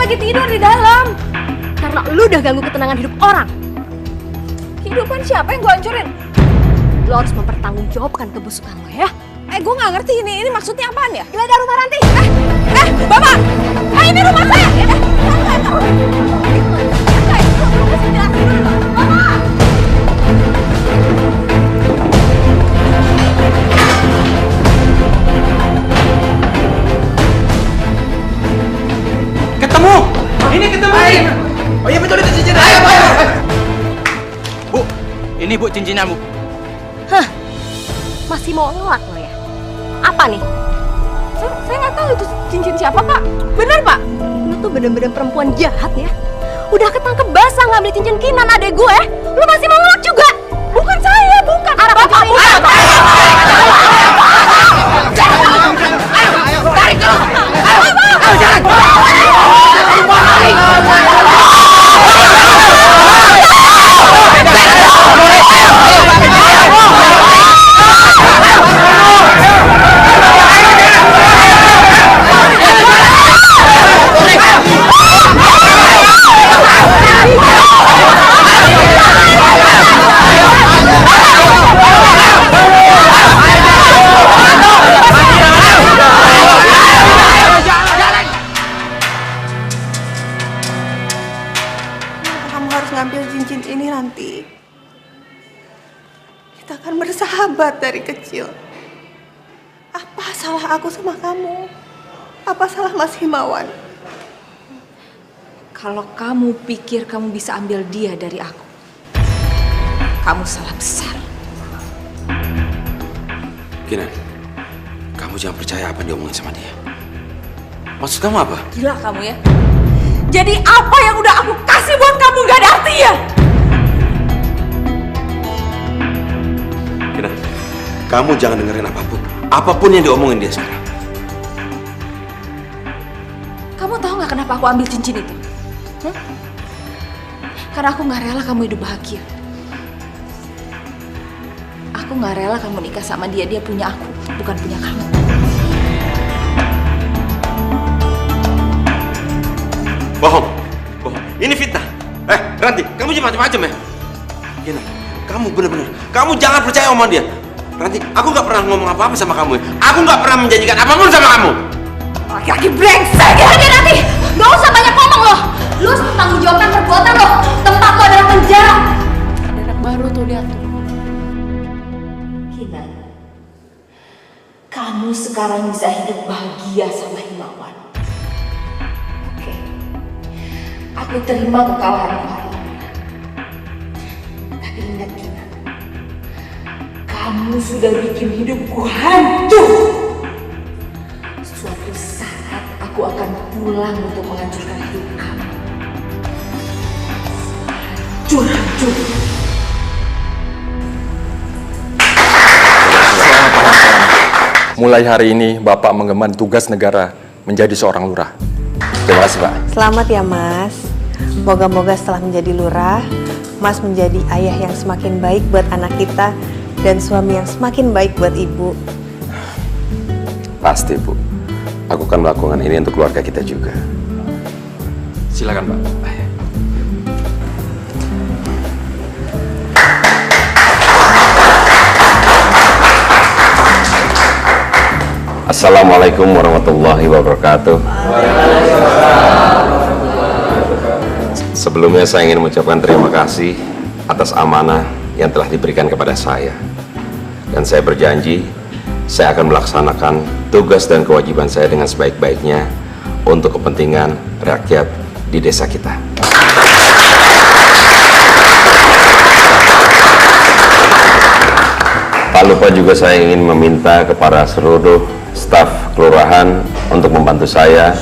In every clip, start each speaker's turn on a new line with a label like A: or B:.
A: lagi tidur di dalam. Karena lu udah ganggu ketenangan hidup orang.
B: Kehidupan siapa yang gue hancurin?
A: Lo harus mempertanggungjawabkan kebusukan lo ya.
B: Gue nggak ngerti ini maksudnya apaan ya?
A: Geledah rumah Ranti.
B: Bapak! Ini rumah saya!
C: Ketemu! Ini ketemu nih! Oh iya betul itu cincinnya. Ayo. Bu, ini bu cincinnya bu.
A: Hah? Masih mau ngelak lo ya? Apa nih?
B: Saya nggak tahu itu cincin siapa, Pak. Bener, Pak?
A: Lu tuh bener-bener perempuan jahat ya. Udah ketangkep basah ngambil cincin Kinan adek gue. Lu masih mau ngelak juga?
B: Bukan saya, bukan.
A: Arap aja ini.
C: Tarik dulu! Ayo jalan!
D: Kamu harus ngambil cincin ini nanti. Kita kan bersahabat dari kecil. Apa salah aku sama kamu? Apa salah Mas Himawan?
B: Kalau kamu pikir kamu bisa ambil dia dari aku, kamu salah besar.
E: Kinan, kamu jangan percaya apa yang diomongin sama dia. Maksud kamu apa?
B: Gila kamu ya. Jadi apa yang udah aku kasih buat kamu gak ada artinya?
E: Kinan, kamu jangan dengerin apapun. Apapun yang diomongin dia sekarang.
B: Kamu tahu gak kenapa aku ambil cincin itu? Karena aku gak rela kamu hidup bahagia. Aku gak rela kamu nikah sama dia. Dia punya aku, bukan punya kamu.
E: Bohong. Ini fitnah. Ranti, kamu jangan macam-macam ya. Kinan, kamu bener-bener. Kamu jangan percaya omongan dia. Ranti, aku gak pernah ngomong apa-apa sama kamu ya. Aku gak pernah menjanjikan apapun sama kamu.
B: Laki-laki brengsek ya.
A: Ranti, gak usah banyak ngomong lo. Lu harus tanggung jawabkan perbuatan lo. Tempat lo adalah penjara.
B: Ada anak baru tuh dia tuh.
F: Kinan, kamu sekarang bisa hidup bahagia sama Himawan. Oke, aku terima kekalahanmu hari ini. Tapi ingat Kinan, kamu sudah bikin hidupku hancur. Suatu saat aku akan pulang untuk menghancurkan hidup kamu. Hancur-hancur.
G: Mulai hari ini Bapak mengemban tugas negara menjadi seorang lurah. Terima kasih Pak.
D: Selamat ya Mas. Moga-moga setelah menjadi lurah, Mas menjadi ayah yang semakin baik buat anak kita dan suami yang semakin baik buat Ibu.
E: Pasti, Bu. Aku akan melakukan ini untuk keluarga kita juga.
G: Silakan Pak.
E: Assalamualaikum warahmatullahi wabarakatuh. Sebelumnya saya ingin mengucapkan terima kasih atas amanah yang telah diberikan kepada saya. Dan saya berjanji, saya akan melaksanakan tugas dan kewajiban saya dengan sebaik-baiknya untuk kepentingan rakyat di desa kita. Tak lupa juga saya ingin meminta kepada seluruh staf kelurahan untuk membantu saya,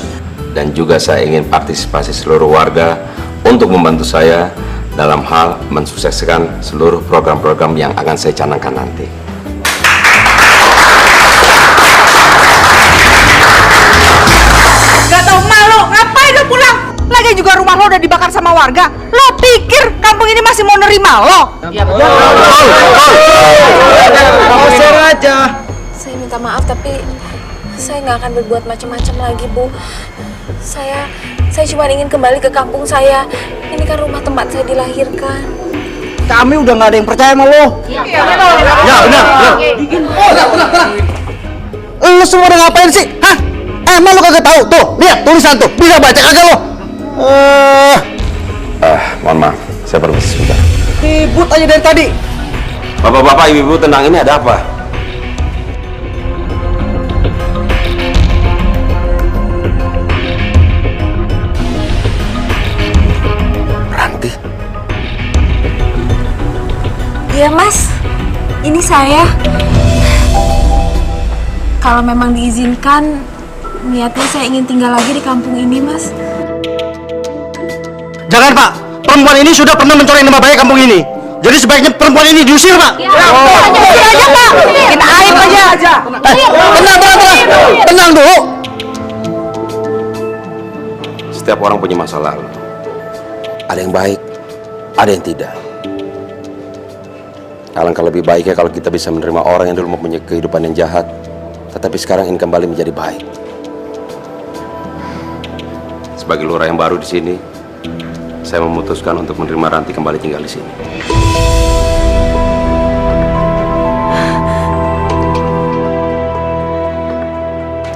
E: dan juga saya ingin partisipasi seluruh warga untuk membantu saya dalam hal mensukseskan seluruh program-program yang akan saya canangkan nanti.
B: Gak tau malu, ngapain lo pulang? Lagi juga rumah lo udah dibakar sama warga. Lo pikir kampung ini masih mau nerima lo?
C: Ya betul. Kamu share aja.
B: Saya minta maaf tapi
F: Saya nggak akan berbuat macam-macam lagi, Bu. Saya cuma ingin kembali ke kampung saya. Ini kan rumah tempat saya dilahirkan.
C: Kami udah nggak ada yang percaya sama lo.
B: Iya betul.
C: Ya benar. Lu semua udah ngapain sih? Hah? Emang lu kagak tahu? Tuh, lihat tulisan tuh. Bisa baca kagak lo?
E: Mohon maaf, saya permisi sebentar.
C: Ribut aja dari tadi.
E: Bapak-bapak, ibu-ibu, tenang, ini ada apa? Ranti?
F: Iya, Mas. Ini saya. Kalau memang diizinkan, niatnya saya ingin tinggal lagi di kampung ini, Mas.
C: Jangan, Pak. Perempuan ini sudah pernah mencoreng nama baik kampung ini. Jadi sebaiknya perempuan ini diusir, Pak.
B: Usir aja, Pak. Bikin aib aja.
C: Tenang dulu.
E: Setiap orang punya masa lalu. Ada yang baik, ada yang tidak. Alangkah lebih baiknya kalau kita bisa menerima orang yang dulu mempunyai kehidupan yang jahat, tetapi sekarang ingin kembali menjadi baik. Sebagai lurah yang baru di sini, saya memutuskan untuk menerima Ranti kembali tinggal di sini.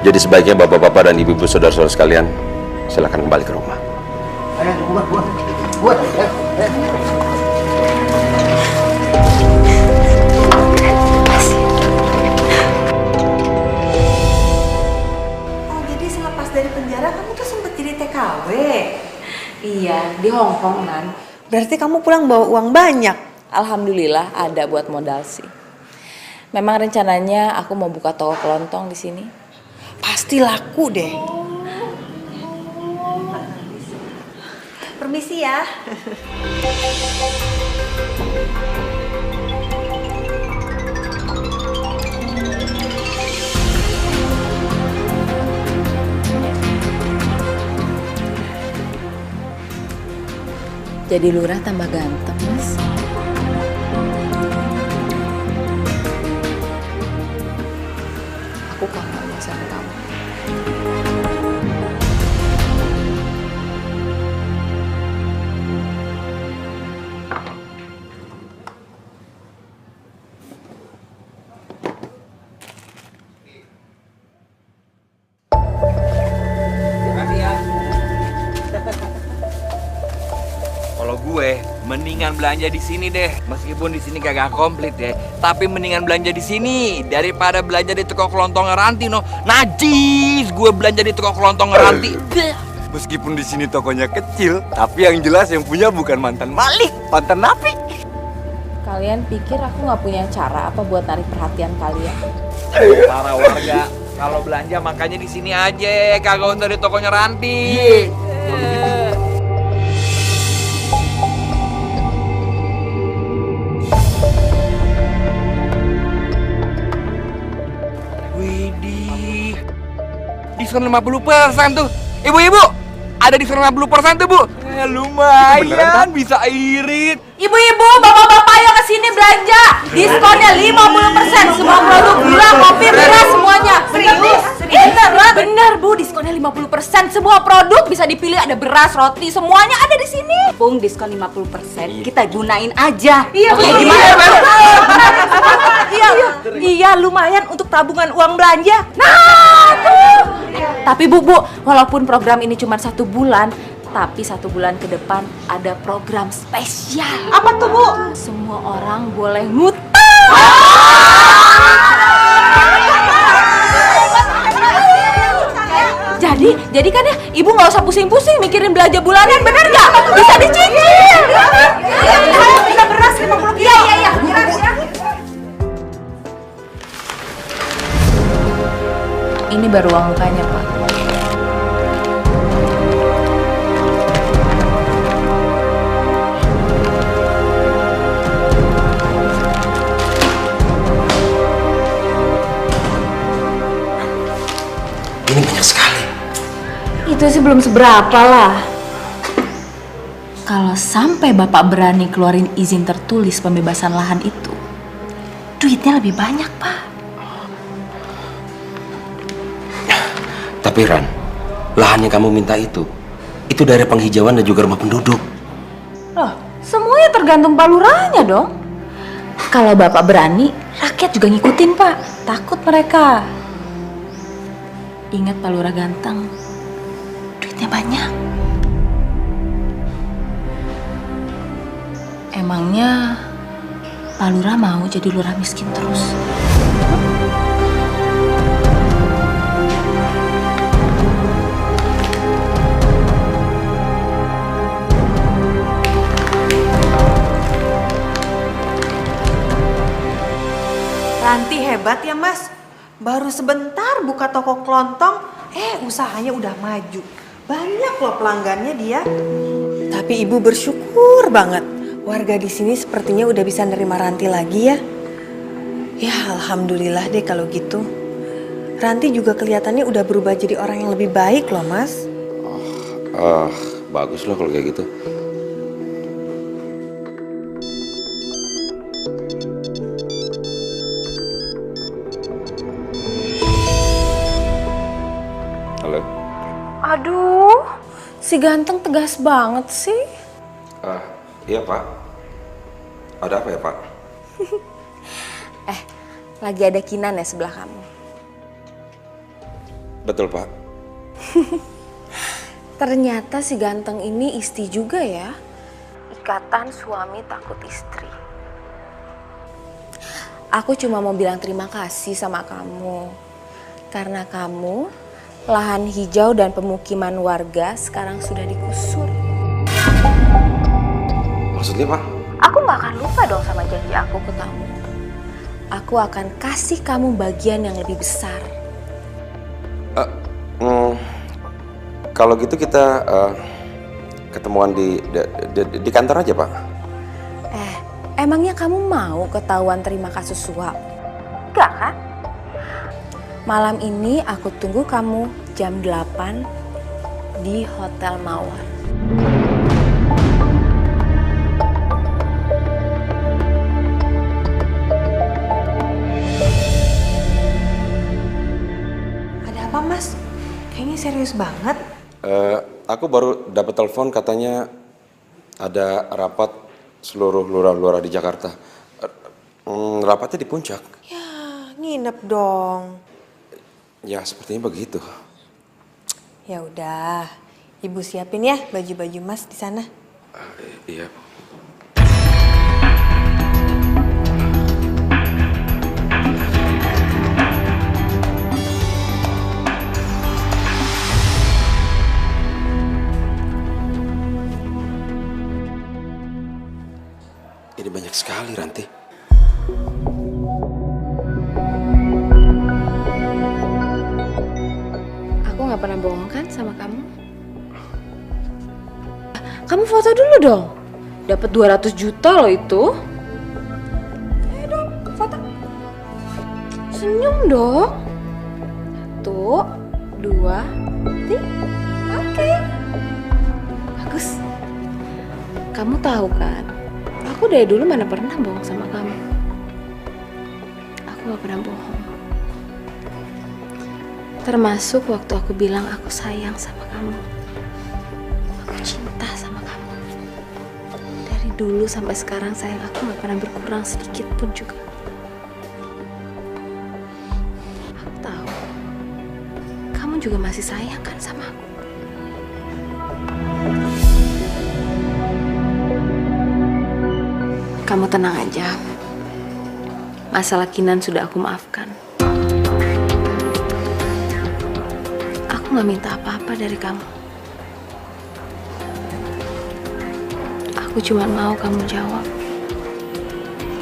E: Jadi sebaiknya bapak-bapak dan ibu-ibu saudara-saudara sekalian, silakan kembali ke rumah.
D: Oh, jadi selepas dari penjara kamu tuh sempet jadi TKW?
F: Iya, di Hong Kong, Nan.
D: Berarti kamu pulang bawa uang banyak?
F: Alhamdulillah ada buat modal sih. Memang rencananya aku mau buka toko kelontong di sini.
D: Pasti laku deh. Permisi ya.
F: Jadi lurah tambah ganteng, Mas. Aku kangen sama kamu.
H: Kalau gue mendingan belanja di sini deh, meskipun di sini kagak komplit deh, tapi mendingan belanja di sini daripada belanja di toko kelontong Ranti. No, najis gue belanja di toko kelontong Ranti. Meskipun di sini tokonya kecil, tapi yang jelas yang punya bukan mantan malik, mantan napi.
F: Kalian pikir aku nggak punya cara apa buat narik perhatian kalian?
H: Para warga, kalau belanja makanya di sini aja, kagak usah di tokonya Ranti. Widih, diskon 50% tuh. Ibu-ibu, ada diskon 50% tuh, Bu. Lumayan, bisa irit.
F: Ibu-ibu, bapak-bapak ayo ke sini belanja. Diskonnya 50%. Semua produk gula, kopi, beras semuanya. Serius? Bener, Bu, diskonnya 50%. Semua produk bisa dipilih, ada beras, roti, semuanya ada di sini.
B: Bung, diskon 50%. Kita gunain aja.
F: Iya,
B: Oke,
F: betul.
B: gimana? Iya, lumayan untuk tabungan uang belanja.
F: Nah, tuh. Tapi Bu, walaupun program ini cuma 1 bulan, tapi 1 bulan ke depan ada program spesial.
B: Apa tuh, Bu?
F: Semua orang boleh ngutang. Jadi kan ya, Ibu nggak usah pusing-pusing mikirin belanja bulanan, bener nggak? Bisa dicicil.
B: Kita beras 50 kilo. Iya.
F: Ini baru uang mukanya, Pak.
E: Ini banyak sekali.
F: Itu sih belum seberapa lah. Kalau sampai Bapak berani keluarin izin tertulis pembebasan lahan itu, duitnya lebih banyak, Pak.
E: Tapi Ran, lahan yang kamu minta itu daerah penghijauan dan juga rumah penduduk.
F: Loh, semuanya tergantung Pak Lurahnya dong. Kalau Bapak berani, rakyat juga ngikutin Pak. Takut mereka. Ingat Pak Lurah ganteng, duitnya banyak. Emangnya Pak Lurah mau jadi lurah miskin terus?
D: Ranti hebat ya Mas. Baru sebentar buka toko kelontong, usahanya udah maju. Banyak loh pelanggannya dia. Tapi Ibu bersyukur banget. Warga di sini sepertinya udah bisa nerima Ranti lagi ya. Ya alhamdulillah deh kalau gitu. Ranti juga kelihatannya udah berubah jadi orang yang lebih baik loh Mas.
E: Bagus loh kalau kayak gitu. Halo.
F: Aduh, si ganteng tegas banget sih.
E: Iya Pak. Ada apa ya Pak?
F: Lagi ada Kinan ya sebelah kamu.
E: Betul Pak.
F: Ternyata si ganteng ini isti juga ya. Ikatan suami takut istri. Aku cuma mau bilang terima kasih sama kamu. Karena kamu, lahan hijau dan pemukiman warga sekarang sudah digusur.
E: Maksudnya Pak?
F: Aku gak akan lupa dong sama janji aku ke kamu. Aku akan kasih kamu bagian yang lebih besar.
E: Kalau gitu kita ketemuan di kantor aja Pak.
F: Emangnya kamu mau ketahuan terima kasus suap? Enggak kan? Malam ini aku tunggu kamu jam 8 di Hotel Mawar.
D: Ada apa Mas? Kayaknya serius banget.
E: Aku baru dapat telepon katanya ada rapat seluruh lurah-lurah di Jakarta. Rapatnya di Puncak.
D: Ya, nginep dong.
E: Ya, sepertinya begitu.
D: Ya udah, Ibu siapin ya baju-baju Mas di sana.
E: Iya. Ini banyak sekali, Ranti.
F: Aku gak pernah bohong kan sama kamu? Kamu foto dulu dong. Dapat 200 juta loh itu. Ayo dong, foto. Senyum dong. 1, 2, 3. Oke. Bagus. Kamu tahu kan? Aku dari dulu mana pernah bohong sama kamu. Aku gak pernah bohong. Termasuk waktu aku bilang aku sayang sama kamu. Aku cinta sama kamu. Dari dulu sampai sekarang sayang aku gak pernah berkurang sedikit pun juga. Aku tahu. Kamu juga masih sayang kan sama aku. Kamu tenang aja. Masalah Kinan sudah aku maafkan. Aku gak minta apa-apa dari kamu. Aku cuma mau kamu jawab.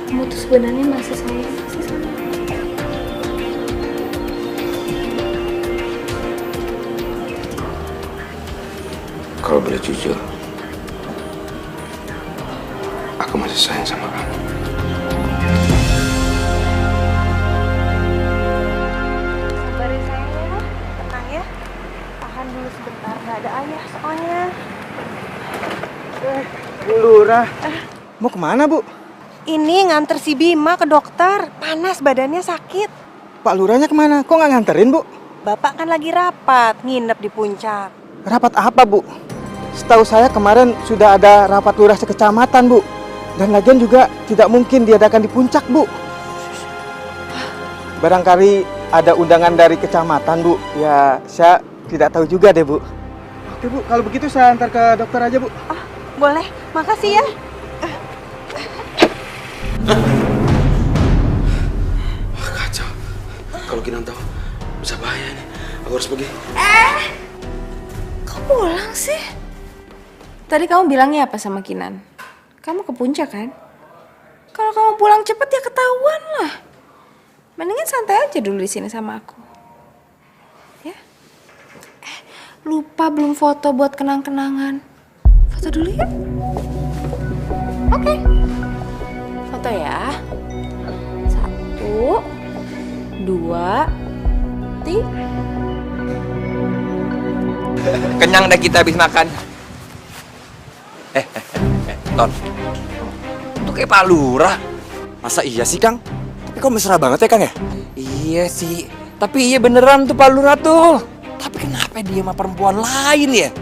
F: Kamu tuh sebenarnya masih sayang sih sama aku.
E: Kalau boleh jujur, aku masih sayang sama kamu.
A: Sabar ya sayang ya, tenang ya. Tahan dulu sebentar, nggak ada ayah soalnya.
C: Bu Lurah, mau kemana Bu?
D: Ini nganter si Bima ke dokter. Panas badannya sakit.
C: Pak Lurahnya kemana? Kok nggak nganterin Bu?
D: Bapak kan lagi rapat, nginep di puncak.
I: Rapat apa, Bu? Setahu saya kemarin sudah ada rapat lurah sekecamatan, Bu. Dan lagian juga tidak mungkin diadakan di puncak, Bu. Barangkali ada undangan dari kecamatan, Bu. Ya, saya tidak tahu juga deh, Bu. Oke, Bu. Kalau begitu saya antar ke dokter aja, Bu.
D: Oh, boleh. Makasih ya.
E: Wah, kacau. Kalau Kinan tahu, bisa bahaya nih. Aku harus pergi.
F: Kok pulang sih? Tadi kamu bilangnya apa sama Kinan? Kamu ke puncak kan? Kalau kamu pulang cepet ya ketahuan lah. Mendingan santai aja dulu di sini sama aku. Ya? Lupa belum foto buat kenang-kenangan. Foto dulu ya? Oke. Foto ya. 1, 2, 3.
H: Kenyang deh kita habis makan. Ton. Itu kayak Pak Lurah.
C: Masa iya sih, Kang? Tapi kok mesra banget ya, Kang ya?
H: Iya sih. Tapi iya beneran tuh Pak Lurah tuh. Tapi kenapa dia sama perempuan lain ya?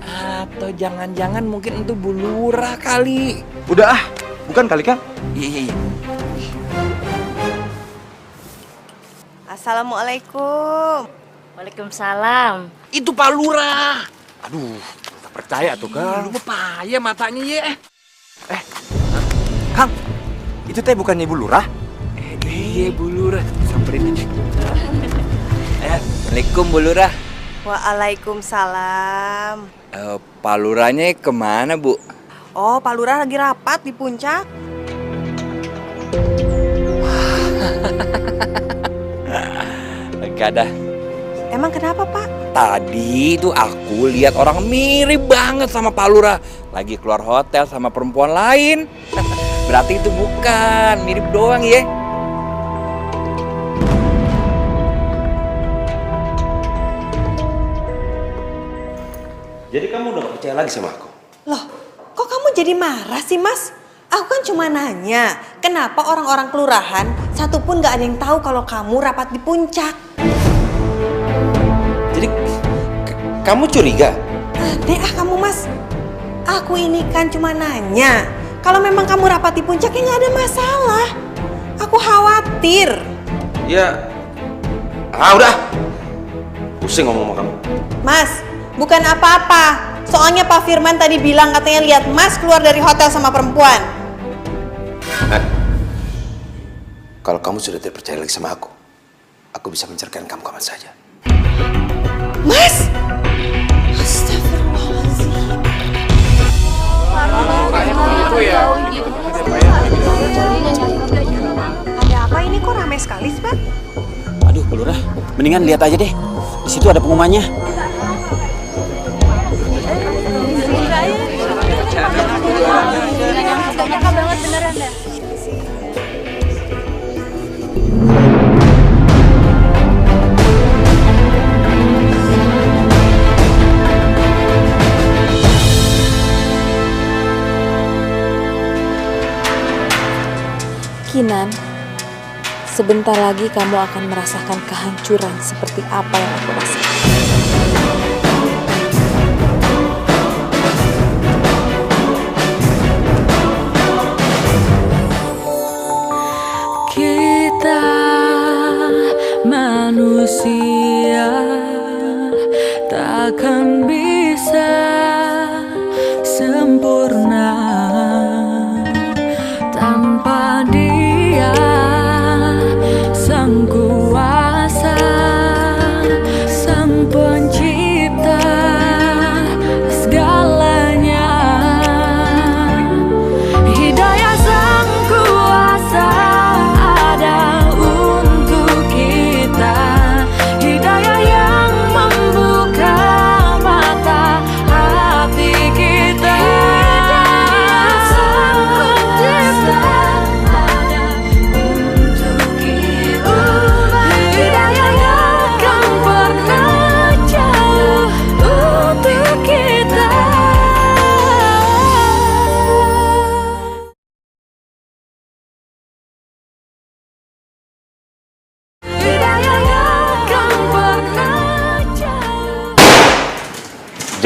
H: Atau jangan-jangan mungkin itu Bu Lurah kali.
C: Udah ah, bukan kali, Kang?
H: Iya.
D: Assalamualaikum.
F: Waalaikumsalam.
H: Itu Pak Lurah.
C: Aduh, tak percaya tuh, Kang.
H: Lu payah matanya ya.
C: Kang, itu teh bukannya Ibu Lurah?
H: Iya Bu Lurah. Samperin aja. Assalamualaikum Bu Lurah.
D: Waalaikumsalam.
H: Pak Lurahnya kemana Bu?
D: Oh, Pak Lurah lagi rapat di puncak.
H: Gak ada.
D: Emang kenapa, Pak?
H: Tadi itu aku lihat orang mirip banget sama Pak Lurah. Lagi keluar hotel sama perempuan lain. Berarti itu bukan, mirip doang ya.
E: Jadi kamu udah gak percaya lagi sama aku?
D: Loh, kok kamu jadi marah sih, Mas? Aku kan cuma nanya, kenapa orang-orang kelurahan satupun gak ada yang tahu kalau kamu rapat di puncak?
E: Jadi kamu curiga?
D: Aneh kamu, Mas. Aku ini kan cuma nanya. Kalau memang kamu rapat di puncak ya nggak ada masalah. Aku khawatir.
E: Ya, udah. Pusing ngomong sama kamu.
D: Mas, bukan apa-apa. Soalnya Pak Firman tadi bilang katanya lihat Mas keluar dari hotel sama perempuan.
E: Kalau kamu sudah tidak percaya lagi sama aku bisa menceraikan kamu kapan saja.
D: Mas! Astagfirullahaladzim. Ada apa ini kok ramai sekali sih, Pak?
C: Aduh, Bu Lurah, mendingan lihat aja deh. Di situ ada pengumumannya.
F: Gak nyangka banget beneran dah. Kinan, sebentar lagi kamu akan merasakan kehancuran seperti apa yang aku rasakan.
J: Kita manusia takkan bisa sempurna tanpa Dia Sang Kuasa, Sang Pencipta segalanya. Hidayah Sang Kuasa ada untuk kita, hidayah yang membuka mata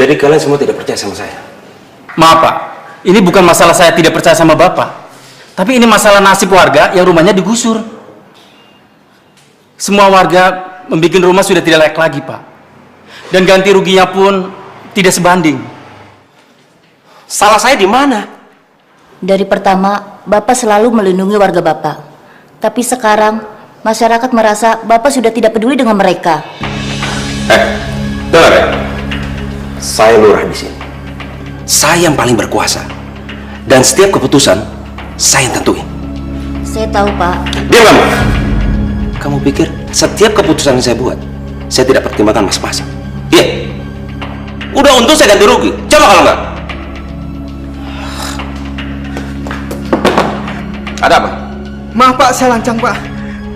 E: Jadi kalian semua tidak percaya sama saya?
C: Maaf Pak, ini bukan masalah saya tidak percaya sama Bapak. Tapi ini masalah nasib warga yang rumahnya digusur. Semua warga membuat rumah sudah tidak layak lagi Pak. Dan ganti ruginya pun tidak sebanding.
E: Salah saya di mana?
K: Dari pertama, Bapak selalu melindungi warga Bapak. Tapi sekarang, masyarakat merasa Bapak sudah tidak peduli dengan mereka.
E: Dengar ya? Saya lurah di sini. Saya yang paling berkuasa. Dan setiap keputusan, saya yang tentuin.
K: Saya tahu, Pak.
E: Diam kamu! Kamu pikir setiap keputusan yang saya buat, saya tidak pertimbangkan masing-masing? Iya. Udah untung saya ganti rugi. Coba kalau enggak. Ada apa?
I: Maaf Pak, saya lancang Pak.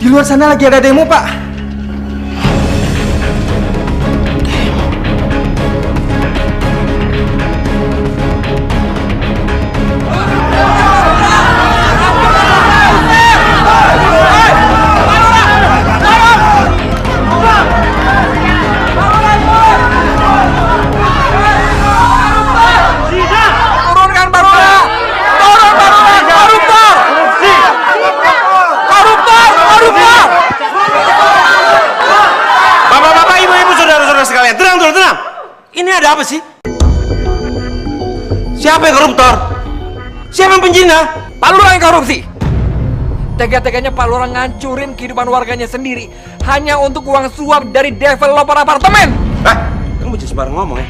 I: Di luar sana lagi ada demo Pak.
E: Ini ada apa sih? Siapa yang koruptor? Siapa yang penjina?
H: Pak Lurah yang korupsi. Tega-teganya Pak Lurah ngancurin kehidupan warganya sendiri hanya untuk uang suap dari developer apartemen.
E: Kamu jangan sembarang ngomong ya.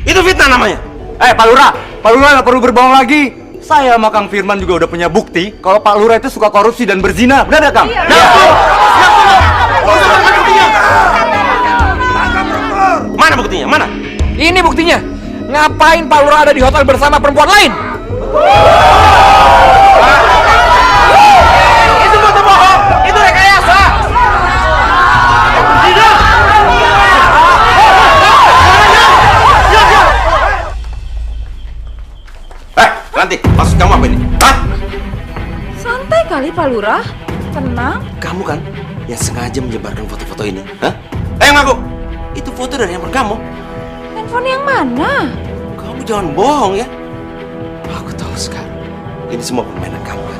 E: Itu fitnah namanya.
C: Pak Lurah nggak perlu berbohong lagi. Saya sama Kang Firman juga udah punya bukti kalau Pak Lurah itu suka korupsi dan berzina. Benar nggak Kang?
E: Mana buktinya? Mana?
H: Ini buktinya. Ngapain Pak Lurah ada di hotel bersama perempuan lain?
E: Itu foto bohong. Itu rekayasa. Nanti maksud kamu apa ini?
F: Santai kali Pak Lurah. Tenang.
E: Kamu kan yang sengaja menyebarkan foto-foto ini? Ayo ngaku. Itu foto dari handphone kamu.
F: Handphone yang mana?
E: Kamu jangan bohong ya. Aku tahu sekarang. Ini semua permainan kamu kan?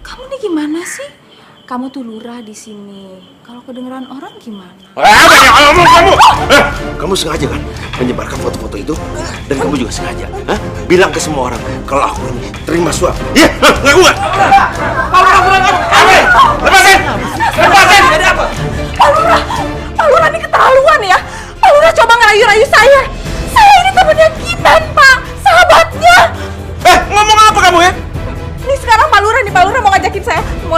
F: Kamu nih gimana sih? Kamu tuh lurah di sini. Kalau kedengeran orang gimana?
E: Banyak ngomong kamu. Kamu sengaja kan menyebarkan foto-foto itu? Dan kamu juga sengaja bilang ke semua orang kalau aku ini terima suap. Iya, ngaku nggak? Lepasin! Lepasin!
F: Pak Lurah ini keterlaluan ya. Pak Lurah coba ngerayu-rayu saya. Saya ini temannya Kinan, Pak. Sahabatnya.
E: Ngomong apa kamu ya?
F: Ini sekarang Pak Lurah mau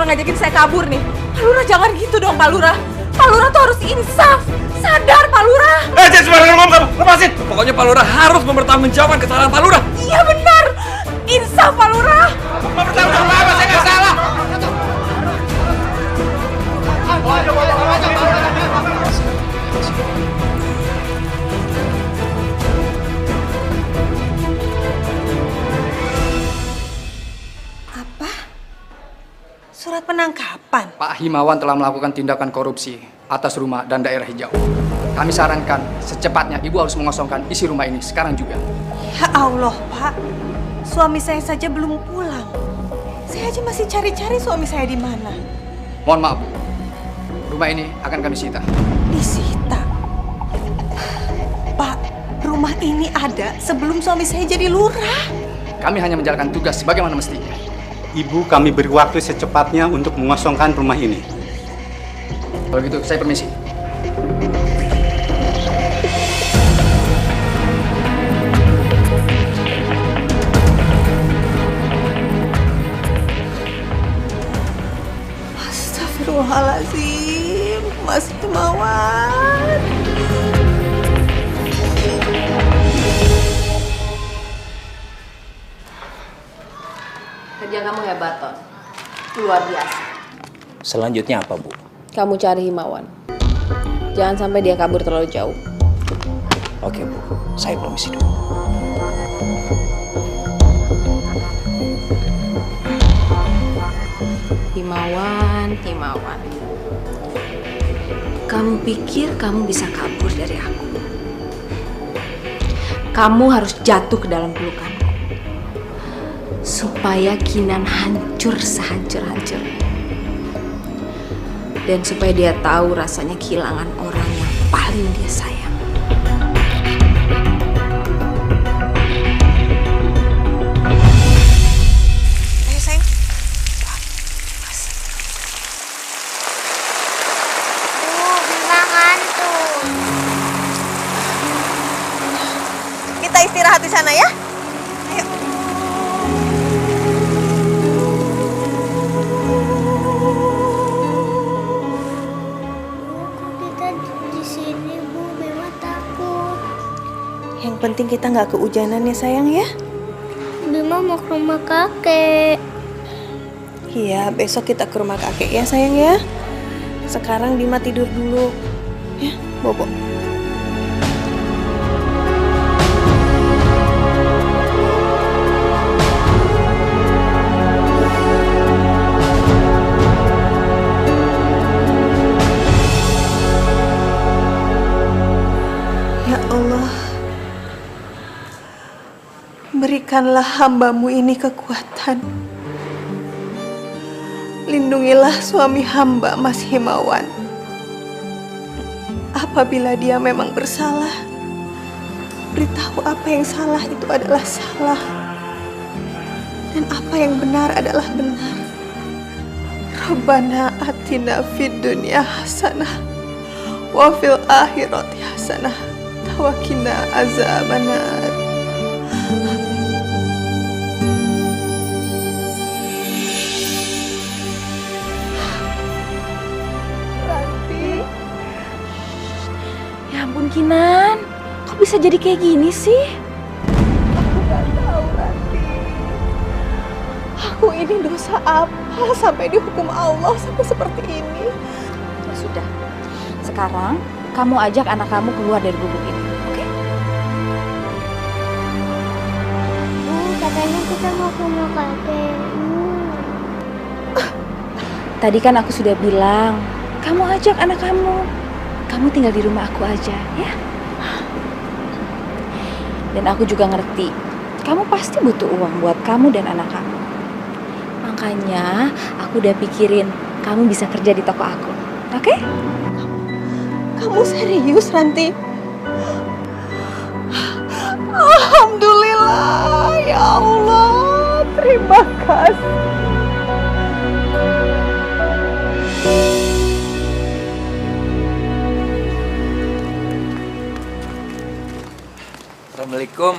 F: ngajakin saya kabur nih. Pak Lurah jangan gitu dong Pak Lurah. Pak Lurah tuh harus insaf. Sadar Pak Lurah.
E: Jangan sembarangan ngomong kamu. Lepasin.
H: Pokoknya Pak Lurah harus mempertanggungjawabkan kesalahan Pak Lurah.
F: Iya benar. Insaf Pak Lurah.
E: Mempertanggungjawabkan apa? Saya nggak salah.
D: Apa? Surat penangkapan?
L: Pak Himawan telah melakukan tindakan korupsi atas rumah dan daerah hijau. Kami sarankan secepatnya Ibu harus mengosongkan isi rumah ini sekarang juga.
D: Ya Allah, Pak. Suami saya saja belum pulang. Saya aja masih cari-cari suami saya di mana.
L: Mohon maaf, Bu. Rumah ini akan kami sita.
D: Disita? Pak, rumah ini ada sebelum suami saya jadi lurah.
L: Kami hanya menjalankan tugas sebagaimana mestinya.
C: Ibu, kami beri waktu secepatnya untuk mengosongkan rumah ini.
L: Kalau gitu, saya permisi.
D: Astagfirullahaladzim, Mas Himawan.
F: Kerja kamu hebat, Ton. Luar biasa.
M: Selanjutnya apa, Bu?
F: Kamu cari Himawan. Jangan sampai dia kabur terlalu jauh.
M: Oke, Bu. Saya permisi dulu.
F: Himawan. Kamu pikir kamu bisa kabur dari aku? kamu harus jatuh ke dalam pelukanku. Supaya Kinan hancur sehancur-hancurnya. Dan supaya dia tahu rasanya kehilangan orang yang paling dia sayang.
D: Ayo sayang.
N: Bima ngantuk.
D: Kita istirahat di sana ya. Ayo.
N: Kita di sini, Bu. Bima takut.
D: Yang penting kita nggak kehujanan ya sayang ya.
N: Bima mau ke rumah kakek.
D: Iya, besok kita ke rumah kakek ya sayang ya. Sekarang Bima tidur dulu. Ya, Bobo. Ya Allah, berikanlah hamba-Mu ini kekuatan. Lindungilah suami hamba Mas Himawan. Apabila dia memang bersalah, beritahu apa yang salah itu adalah salah. Dan apa yang benar adalah benar. Rabbana atina fid dunya hasanah wa fil akhirati hasanah wa qina azabannar.
F: Ya ampun Kinan, kok bisa jadi kayak gini sih?
D: Aku gak tahu Ranti. Aku ini dosa apa sampai dihukum Allah sampai seperti ini?
F: Ya sudah, sekarang kamu ajak anak kamu keluar dari gubuk ini, oke?
N: Bu, katanya kita mau ke rumah kakek.
F: Tadi kan aku sudah bilang, kamu ajak anak kamu. Kamu tinggal di rumah aku aja, ya? Dan aku juga ngerti, kamu pasti butuh uang buat kamu dan anak kamu. Makanya aku udah pikirin kamu bisa kerja di toko aku, oke?
D: Kamu serius, Ranti? Alhamdulillah, ya Allah, terima kasih.
H: Assalamualaikum.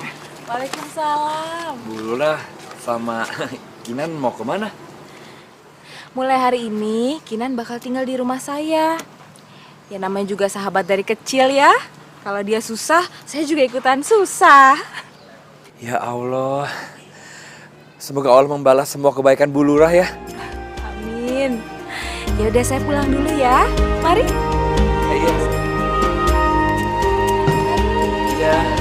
F: Waalaikumsalam.
H: Bu Lura sama Kinan mau kemana?
F: Mulai hari ini, Kinan bakal tinggal di rumah saya. Ya namanya juga sahabat dari kecil ya. Kalau dia susah, saya juga ikutan susah.
H: Ya Allah. Semoga Allah membalas semua kebaikan Bu Lurah ya.
F: Amin. Ya udah saya pulang dulu ya. Mari.
H: Iya. Iya.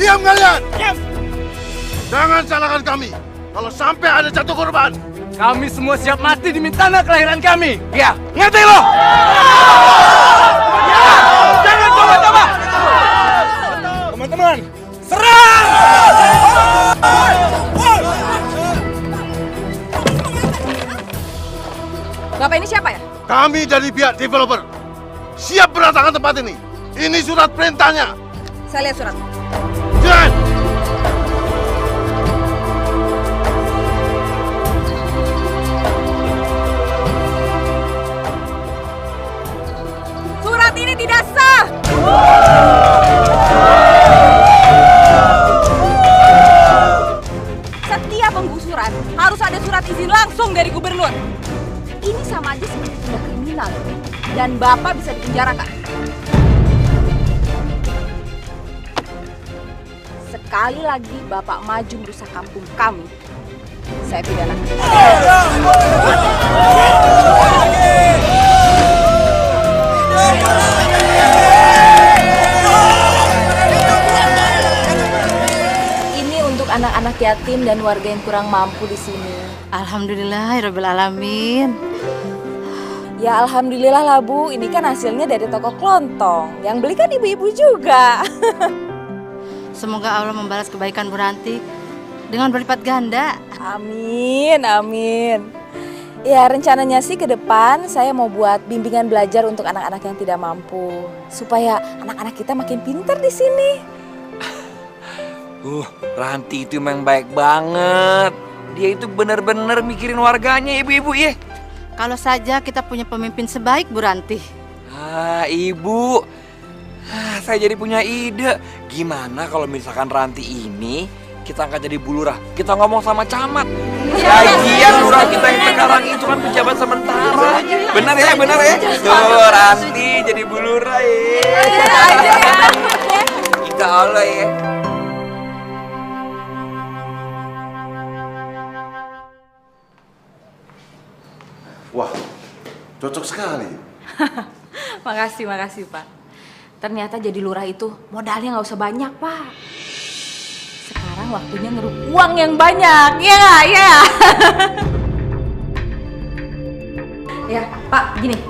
O: Diam kalian! Jangan salahkan kami kalau sampai ada jatuh korban.
C: Kami semua siap mati demi tanah kelahiran kami. Ya, ngerti lo? Ya, jangan coba-coba. Teman-teman, serang!
F: Bapak ini siapa ya?
O: Kami dari pihak developer. Siap meratakan tempat ini. Ini surat perintahnya.
F: Saya lihat surat.
O: Jangan!
F: Surat ini tidak sah. Setiap penggusuran harus ada surat izin langsung dari gubernur. Ini sama aja seperti tindak kriminal. Dan Bapak bisa dipenjara, Kak. Sekali lagi Bapak maju merusak kampung kami, saya pidana. Ini untuk anak-anak yatim dan warga yang kurang mampu di sini.
P: Alhamdulillahirabbil alamin.
F: Ya alhamdulillah lah Bu, ini kan hasilnya dari toko kelontong. Yang beli kan ibu-ibu juga.
P: Semoga Allah membalas kebaikan Bu Ranti dengan berlipat ganda.
F: Amin, amin. Ya rencananya sih ke depan saya mau buat bimbingan belajar untuk anak-anak yang tidak mampu. Supaya anak-anak kita makin pintar di sini.
H: Ranti itu memang baik banget. Dia itu benar-benar mikirin warganya, ibu-ibu ya.
P: Kalau saja kita punya pemimpin sebaik Bu Ranti.
H: Ibu. Saya jadi punya ide. Gimana kalau misalkan Ranti ini kita angkat jadi Bu Lurah, kita ngomong sama camat. Lagian lurah kita yang sekarang itu kan pejabat sementara. Benar ya, benar ya. Tuh Ranti jadi Bu Lurah ya. Insya Allah ya.
O: Wah, cocok sekali.
F: Makasih Pak. Ternyata jadi lurah itu modalnya nggak usah banyak Pak. Sekarang waktunya ngeruk uang yang banyak, ya nggak? Ya. Ya Pak, gini.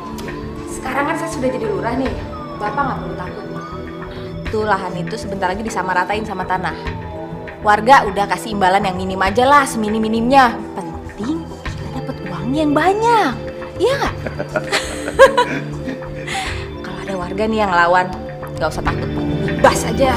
F: Sekarang kan saya sudah jadi lurah nih. Bapak nggak perlu takut. Tuh lahan itu sebentar lagi disamaratain sama tanah. Warga udah kasih imbalan yang minim aja lah, seminim-minimnya. Penting kita dapat uangnya yang banyak, iya nggak? Kalau ada warga nih yang ngelawan, nggak usah takut, bebas aja.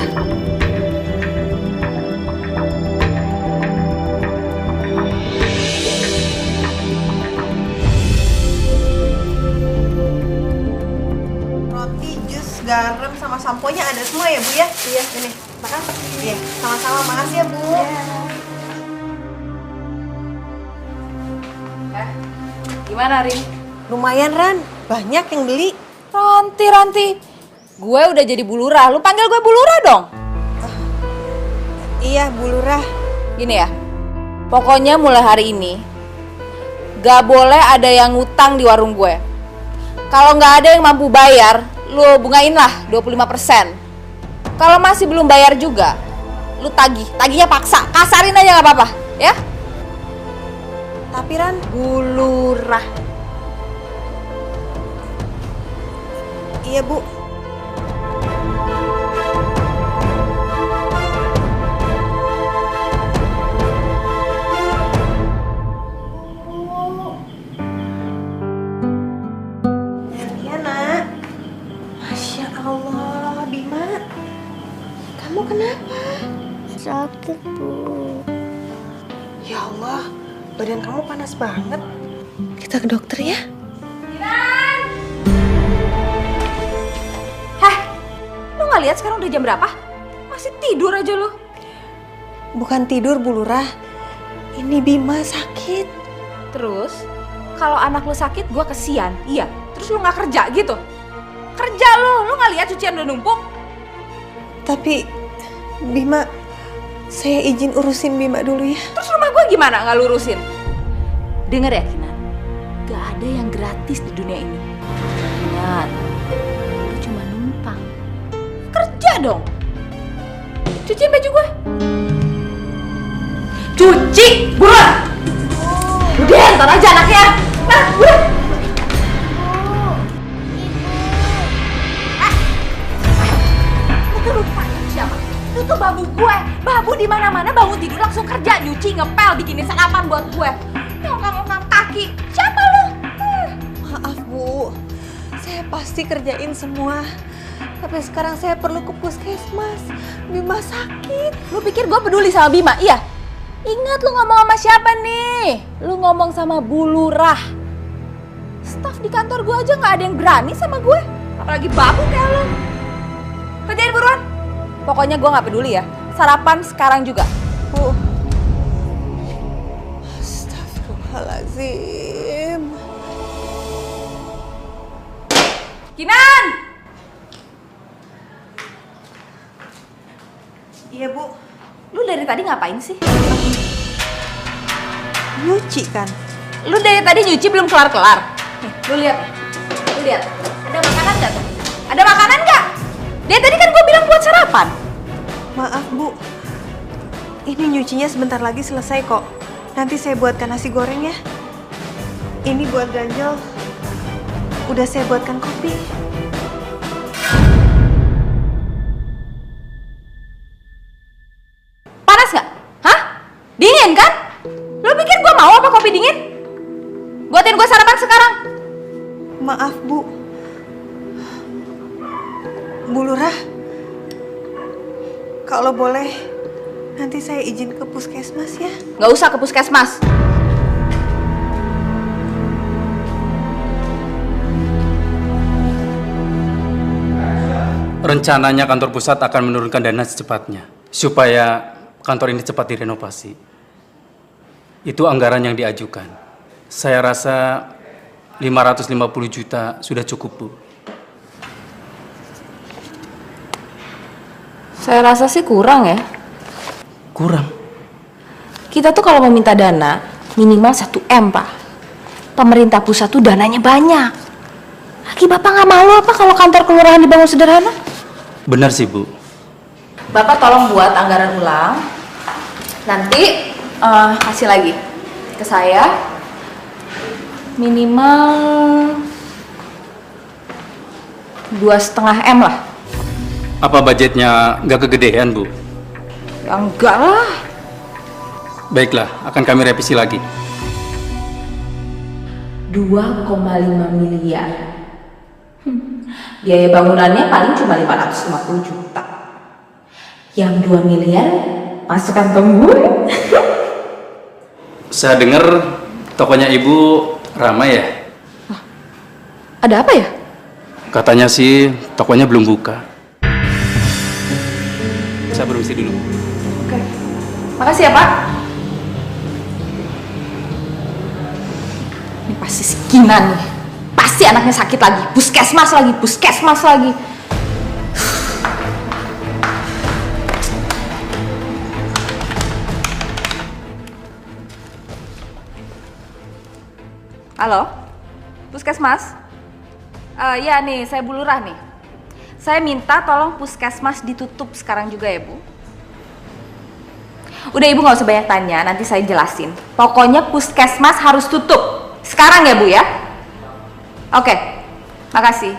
D: Roti, jus, garam, sama samponya ada semua ya Bu ya? Iya. Ini, makasih. Iya, sama-sama. Makasih ya Bu.
F: Gimana Rin?
D: Lumayan Ran, banyak yang beli.
F: Ranti. Gue udah jadi Bu Lurah, lu panggil gue Bu Lurah dong.
D: Iya Bu Lurah.
F: Gini ya, pokoknya mulai hari ini gak boleh ada yang ngutang di warung gue. Kalau gak ada yang mampu bayar, lu bungain lah 25%. Kalau masih belum bayar juga, lu tagihnya paksa, kasarin aja gak apa-apa, ya?
D: Tapi Ran,
F: Bu Lurah.
D: Iya Bu. Iya Nak. Masya Allah, Bima. Kamu kenapa?
N: Sakit Bu.
D: Ya Allah, badan kamu panas banget. Kita ke dokter ya.
F: Lu gak lihat sekarang udah jam berapa? Masih tidur aja lu.
D: Bukan tidur Bu Lurah. Ini Bima sakit.
F: Terus, kalau anak lu sakit gue kesian, iya. Terus lu gak kerja gitu? Kerja lu gak lihat cucian udah numpuk?
D: Tapi Bima, saya izin urusin Bima dulu ya.
F: Terus rumah gue gimana gak lu urusin? Dengar ya Kinan, gak ada yang gratis di dunia ini. Ingat, lu cuma numpang. Kerja dong. Cuciin baju gue. Cuci, buruan. Udah, ntar aja anaknya. Nah, buruan. Lu tuh lupa siapa? Lu tuh babu gue. Babu di mana-mana bangun tidur langsung kerja, nyuci, ngepel, bikinin sarapan buat gue. Ngomong-ngomong kaki. Siapa lu?
D: Maaf Bu, saya pasti kerjain semua. Tapi sekarang saya perlu ke puskesmas. Bima sakit.
F: Lu pikir gue peduli sama Bima? Iya. Ingat lu ngomong sama siapa nih? Lu ngomong sama Bu Lurah. Staf di kantor gue aja gak ada yang berani sama gue. Apalagi babu kayak lu. Kerjain buruan. Pokoknya gue gak peduli ya. Sarapan sekarang juga.
D: Bu. Astagfirullahaladzim.
F: Kinan!
D: Iya Bu.
F: Lu dari tadi ngapain sih?
D: Nyuci kan?
F: Lu dari tadi nyuci belum kelar-kelar. Nih, lu lihat. Lu lihat. Ada makanan gak tuh? Ada makanan nggak? Dia tadi kan gue bilang buat sarapan.
D: Maaf Bu, ini nyucinya sebentar lagi selesai kok. Nanti saya buatkan nasi goreng ya. Ini buat Ganjel, udah saya buatkan kopi.
F: Panas nggak? Hah? Dingin kan? Lo pikir gue mau apa kopi dingin? Buatin gue sarapan sekarang.
D: Maaf Bu, Bu Lurah, kalau boleh nanti saya izin ke puskesmas ya.
F: Nggak usah ke puskesmas.
L: Rencananya kantor pusat akan menurunkan dana secepatnya supaya kantor ini cepat direnovasi. Itu anggaran yang diajukan. Saya rasa 550 juta sudah cukup, Bu.
F: Saya rasa sih kurang ya.
L: Kurang?
F: Kita tuh kalau meminta dana minimal 1 M, Pak. Pemerintah pusat tuh dananya banyak. Lagi Bapak nggak malu apa kalau kantor kelurahan dibangun sederhana?
L: Benar sih, Bu.
F: Bapak tolong buat anggaran ulang. Nanti kasih lagi ke saya. Minimal 2,5 M lah.
L: Apa budgetnya nggak kegedean, Bu?
F: Ya enggak lah.
L: Baiklah, akan kami revisi lagi.
F: 2,5 miliar. Biaya bangunannya paling cuma 550 juta. Yang 2 miliar masuk kantong gue.
L: Saya dengar tokonya Ibu ramai ya?
F: Ada apa ya?
L: Katanya sih tokonya belum buka. Saya permisi dulu.
F: Oke. Makasih ya, Pak. Ini pasti si Kinan nih. Pasti anaknya sakit lagi. Puskesmas lagi. Halo? Puskesmas? Ya nih, saya Bu Lurah nih. Saya minta tolong puskesmas ditutup sekarang juga ya, Bu. Udah Ibu nggak usah banyak tanya, nanti saya jelasin. Pokoknya puskesmas harus tutup. Sekarang ya, Bu ya? Oke, makasih.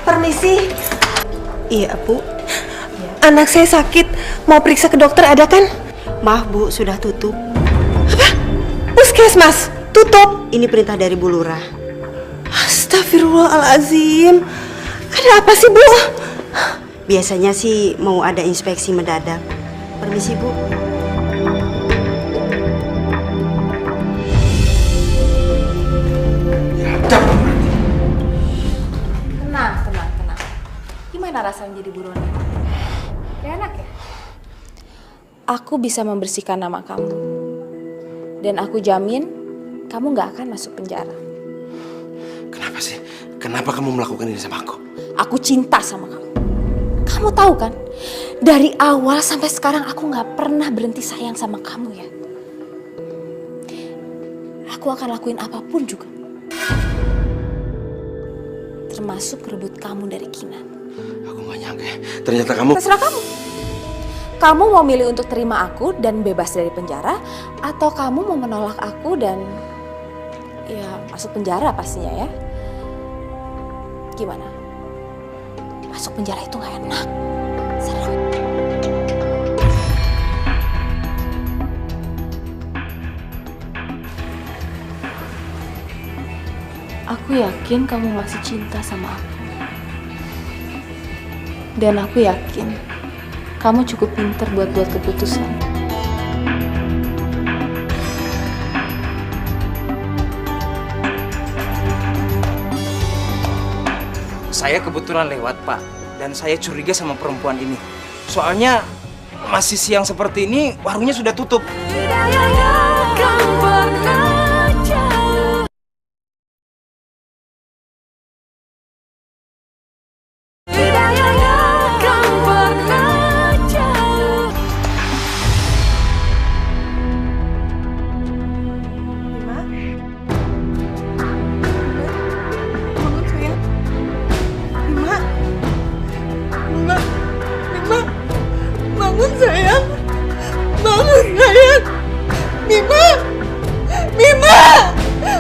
D: Permisi. Iya, Bu. Anak saya sakit, mau periksa ke dokter ada kan?
Q: Maaf Bu, sudah tutup.
D: Apa? Puskesmas? Tutup?
Q: Ini perintah dari Bu Lurah.
D: Astagfirullahaladzim. Ada apa sih, Bu?
Q: Biasanya sih mau ada inspeksi mendadak. Permisi, Bu.
F: Tenang. Gimana rasanya jadi buronan? Gak enak ya? Aku bisa membersihkan nama kamu. Dan aku jamin kamu gak akan masuk penjara.
R: Kenapa sih? Kenapa kamu melakukan ini sama aku?
F: Aku cinta sama kamu. Kamu tahu kan? Dari awal sampai sekarang aku gak pernah berhenti sayang sama kamu ya. Aku akan lakuin apapun juga. Termasuk rebut kamu dari Kinan.
R: Aku gak nyangka ya. Ternyata kamu...
F: Terserah kamu. Kamu mau milih untuk terima aku dan bebas dari penjara, atau kamu mau menolak aku dan ya masuk penjara pastinya ya. Gimana? Masuk penjara itu gak enak. Serem. Aku yakin kamu masih cinta sama aku. Dan aku yakin kamu cukup pintar buat keputusan.
C: Saya kebetulan lewat, Pak. Dan saya curiga sama perempuan ini. Soalnya masih siang seperti ini warungnya sudah tutup.
B: Bangun sayang, bangun sayang, Mima, Mima,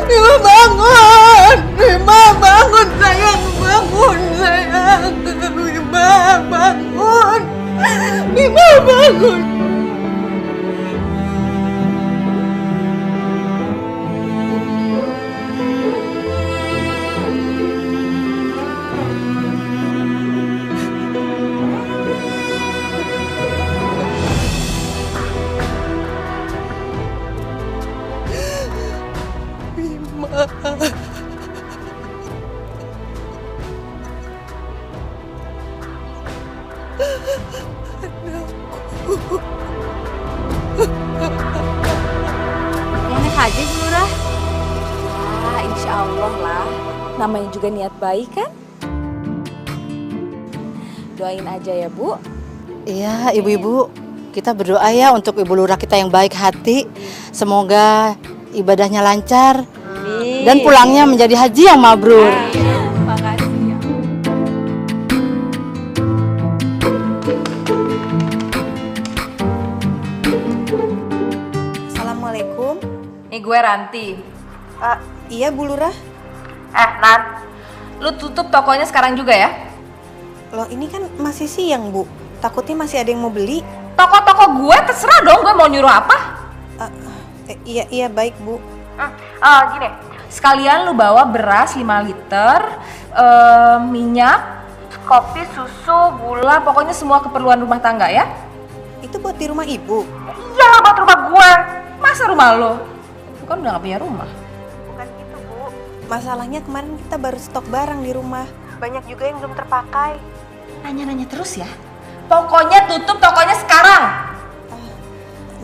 B: Mima bangun, Mima bangun sayang, bangun sayang, Mima bangun, Mima bangun.
F: Enak aja Bu Lurah. Insya Allah lah. Namanya juga niat baik kan? Doain aja ya Bu.
P: Iya, ibu-ibu, kita berdoa ya untuk Ibu Lurah kita yang baik hati. Semoga ibadahnya lancar dan pulangnya menjadi haji yang mabrur.
F: Makasih.
D: Assalamualaikum.
F: Nih gue Ranti.
D: Iya Bu Lurah.
F: Nan, lu tutup tokonya sekarang juga ya?
D: Loh ini kan masih siang Bu. Takutnya masih ada yang mau beli.
F: Toko-toko gue terserah dong, gue mau nyuruh apa?
D: Iya baik Bu.
F: Gini, sekalian lu bawa beras 5 liter, minyak, kopi, susu, gula, pokoknya semua keperluan rumah tangga ya.
D: Itu buat di rumah Ibu?
F: Iyalah buat rumah gue. Masa rumah lo? Bukan udah gak punya rumah.
D: Bukan gitu Bu. Masalahnya kemarin kita baru stok barang di rumah. Banyak juga yang belum terpakai.
F: Nanya-nanya terus ya. Pokoknya tutup tokonya sekarang.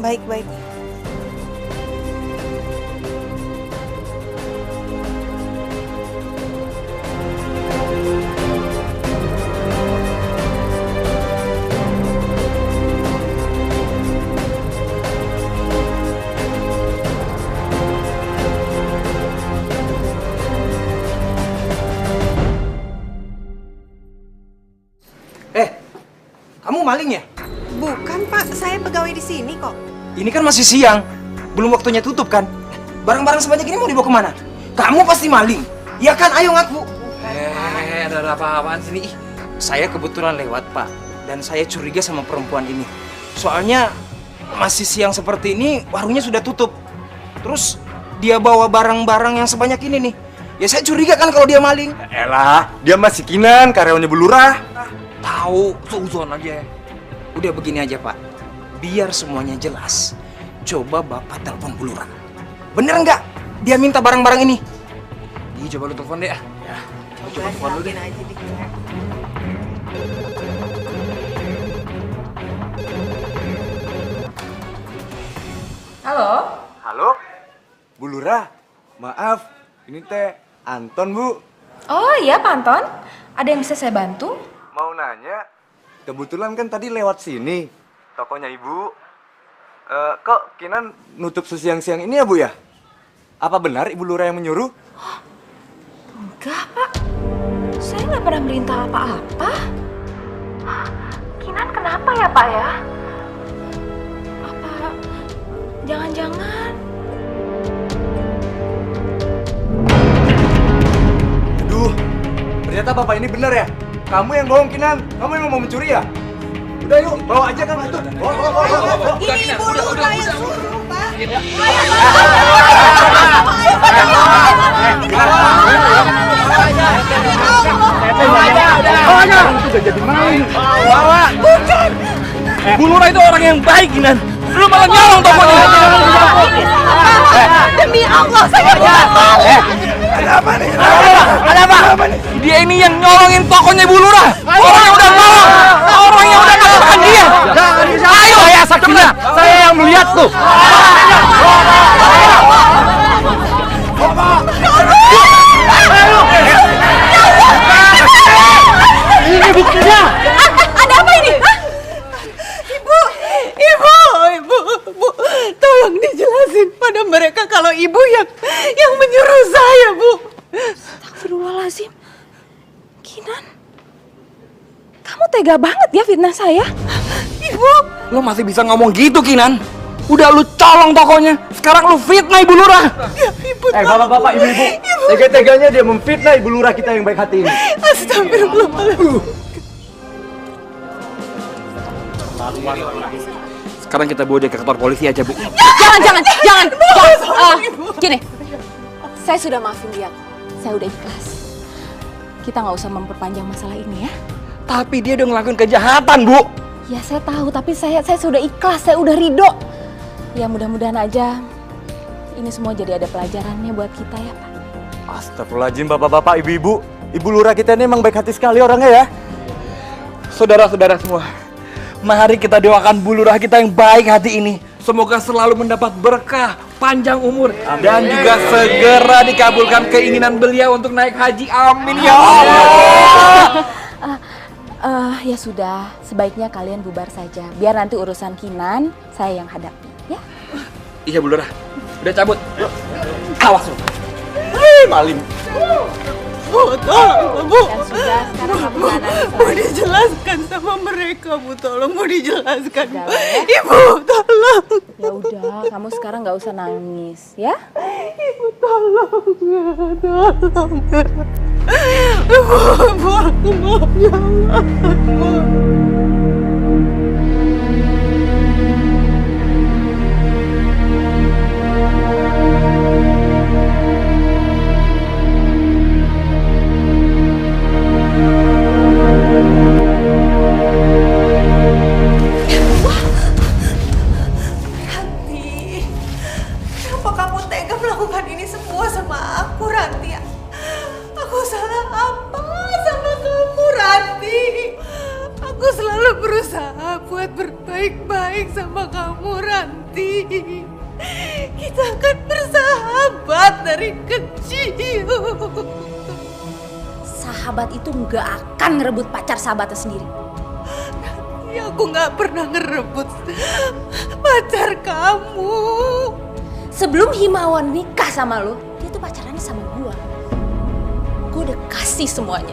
D: Baik.
C: Kamu maling ya?
D: Bukan Pak, saya pegawai di sini kok.
C: Ini kan masih siang, belum waktunya tutup kan? Barang-barang sebanyak ini mau dibawa kemana? Kamu pasti maling, ya kan? Ayo ngaku. Ada apa-apaan sini? Saya kebetulan lewat Pak, dan saya curiga sama perempuan ini. Soalnya masih siang seperti ini, warungnya sudah tutup. Terus dia bawa barang-barang yang sebanyak ini nih. Ya saya curiga kan kalau dia maling.
G: Elah, dia masih Kinan, karyawannya Bu Lurah.
C: Tahu, seuzon aja. Udah begini aja Pak, biar semuanya jelas. Coba Bapak telepon Bu Lurah. Bener nggak dia minta barang-barang ini? Ih, coba lu telepon deh ya. Coba telepon dulu deh.
F: Halo?
G: Halo? Bu Lurah, maaf, ini teh Anton Bu.
F: Oh iya Pak Anton, ada yang bisa saya bantu?
G: Mau nanya, kebetulan kan tadi lewat sini, tokonya Ibu. Kok Kinan nutup siang-siang ini ya Bu ya? Apa benar Ibu Lurah yang menyuruh?
F: Enggak Pak, saya nggak pernah merintah apa-apa. Kinan kenapa ya Pak ya? Apa jangan-jangan?
G: Aduh, ternyata Bapak ini benar ya? Kamu yang bohong Kinan, kamu yang mau mencuri ya? Udah yuk, bawa aja kan itu. Bawa.
B: Ini Ibu Lurah yang suruh Pak.
H: Bukan! Bu Lurah itu orang yang baik, Kinan. Lu malah nyolong tokonya.
B: Demi Allah, saya bukan maling.
H: Ada apa nih? Ada apa? Dia ini yang nyolongin tokonya Bu Lurah. Orang yang udah nolong, orang yang udah nolongkan dia. Ayo saksinya. Saya yang melihat tuh.
J: Ini buktinya.
F: Ada apa ini?
D: Ibu, tolong dijelasin pada mereka kalau ibu yang menyuruh saya, Bu.
F: Astagfirullahaladzim. Kinan, kamu tega banget ya fitnah saya.
D: Ibu.
H: Lo masih bisa ngomong gitu, Kinan? Udah lu colong tokonya, sekarang lu fitnah Ibu Lurah.
D: Ya, Ibu.
G: Bapak-bapak, ibu-ibu. Tega-teganya dia memfitnah Ibu Lurah kita yang baik hati ini.
D: Astagfirullahaladzim.
H: Sekarang kita bawa dia ke kantor polisi aja, Bu.
F: Jangan. Gini, saya sudah maafin dia. Saya udah ikhlas. Kita nggak usah memperpanjang masalah ini ya.
H: Tapi dia udah ngelakuin kejahatan, Bu.
F: Ya saya tahu, tapi saya sudah ikhlas, saya udah ridho. Ya mudah-mudahan aja ini semua jadi ada pelajarannya buat kita ya Pak.
G: Astagfirullahaladzim, bapak-bapak, ibu-ibu. Ibu Lurah kita ini emang baik hati sekali orangnya ya.
H: Saudara-saudara semua, mari kita doakan Bu Lurah kita yang baik hati ini. Semoga selalu mendapat berkah, panjang umur, dan juga segera dikabulkan keinginan beliau untuk naik haji. Amin ya Allah.
F: Ya sudah, sebaiknya kalian bubar saja. Biar nanti urusan Kinan saya yang hadapi, ya?
H: Iya Bu Lurah, udah cabut. Awas lu.
G: Maling.
D: Bu, tolong, Bu.
F: Dan sudah, sekarang kamu jangan nangis.
D: Mau dijelaskan sama mereka, Bu. Tolong, mau dijelaskan. Ibu, tolong.
F: Ya udah, kamu sekarang nggak usah nangis, ya?
D: Ibu, tolong. Ibu, aku maaf ya Allah. Kenapa kamu tega melakukan ini semua sama aku, Ranti? Aku salah apa sama kamu, Ranti? Aku selalu berusaha buat berbaik-baik sama kamu, Ranti. Kita akan bersahabat dari kecil.
F: Sahabat itu nggak akan ngerebut pacar sahabatnya sendiri.
D: Ya, aku nggak pernah ngerebut pacar kamu.
F: Sebelum Himawan nikah sama lo, dia tuh pacarannya sama gua. Gua udah kasih semuanya,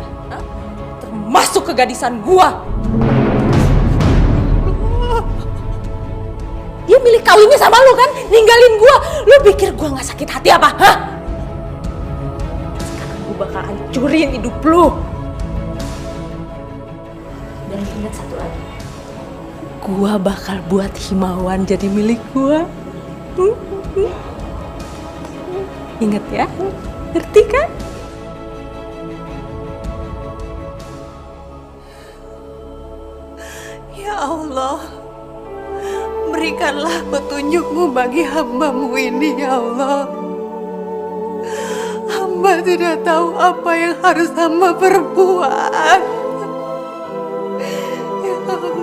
F: termasuk kegadisan gua. Dia milih kawinnya sama lo kan, ninggalin gua. Lo pikir gua nggak sakit hati apa? Hah? Sekarang gua bakal hancurin hidup lo. Dan ingat satu lagi, gua bakal buat Himawan jadi milik gua. Ingat ya, ngerti kan?
D: Ya Allah, berikanlah petunjuk-Mu bagi hamba-Mu ini, ya Allah. Hamba tidak tahu apa yang harus hamba perbuat. Ya Allah.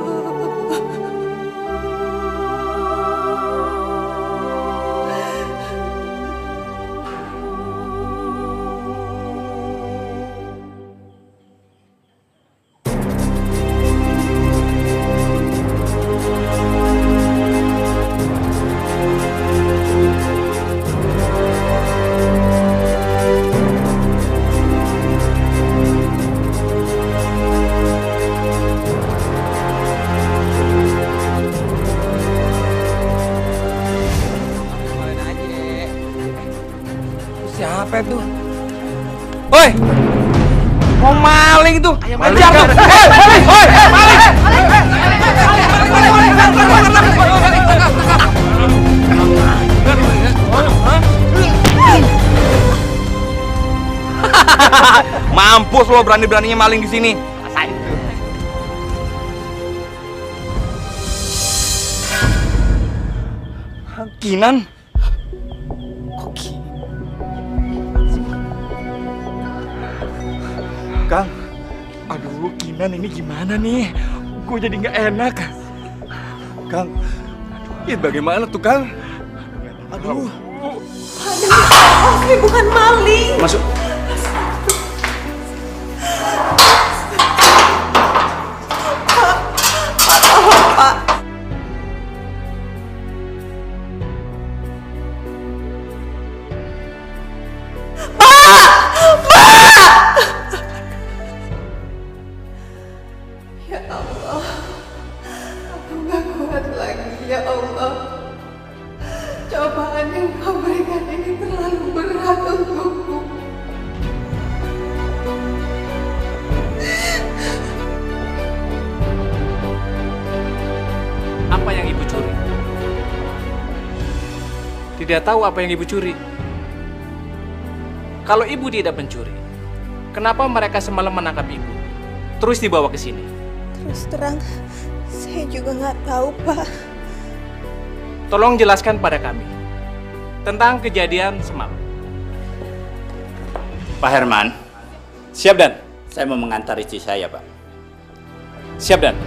H: Siapa itu? Woi! Mau maling tuh! Ajar tuh! Mampus lo berani-beraninya maling di sini. Kinan.
G: Kang,
H: aduh Kinan ini gimana nih? Gue jadi nggak enak.
G: Kang, Ya bagaimana tuh, Kang?
D: Aduh, Osmi bukan maling.
L: Masuk.
D: Pak. Ya Allah, aku gak kuat lagi ya Allah. Cobaan yang kau berikan ini terlalu berat untukku.
L: Apa yang ibu curi? Tidak tahu apa yang ibu curi. Kalau ibu tidak pencuri, kenapa mereka semalam menangkap ibu, terus dibawa ke sini?
D: Terus terang, saya juga nggak tahu, Pak.
L: Tolong jelaskan pada kami tentang kejadian semalam.
M: Pak Herman, siap Dan. Saya mau mengantar istri saya, Pak.
L: Siap Dan.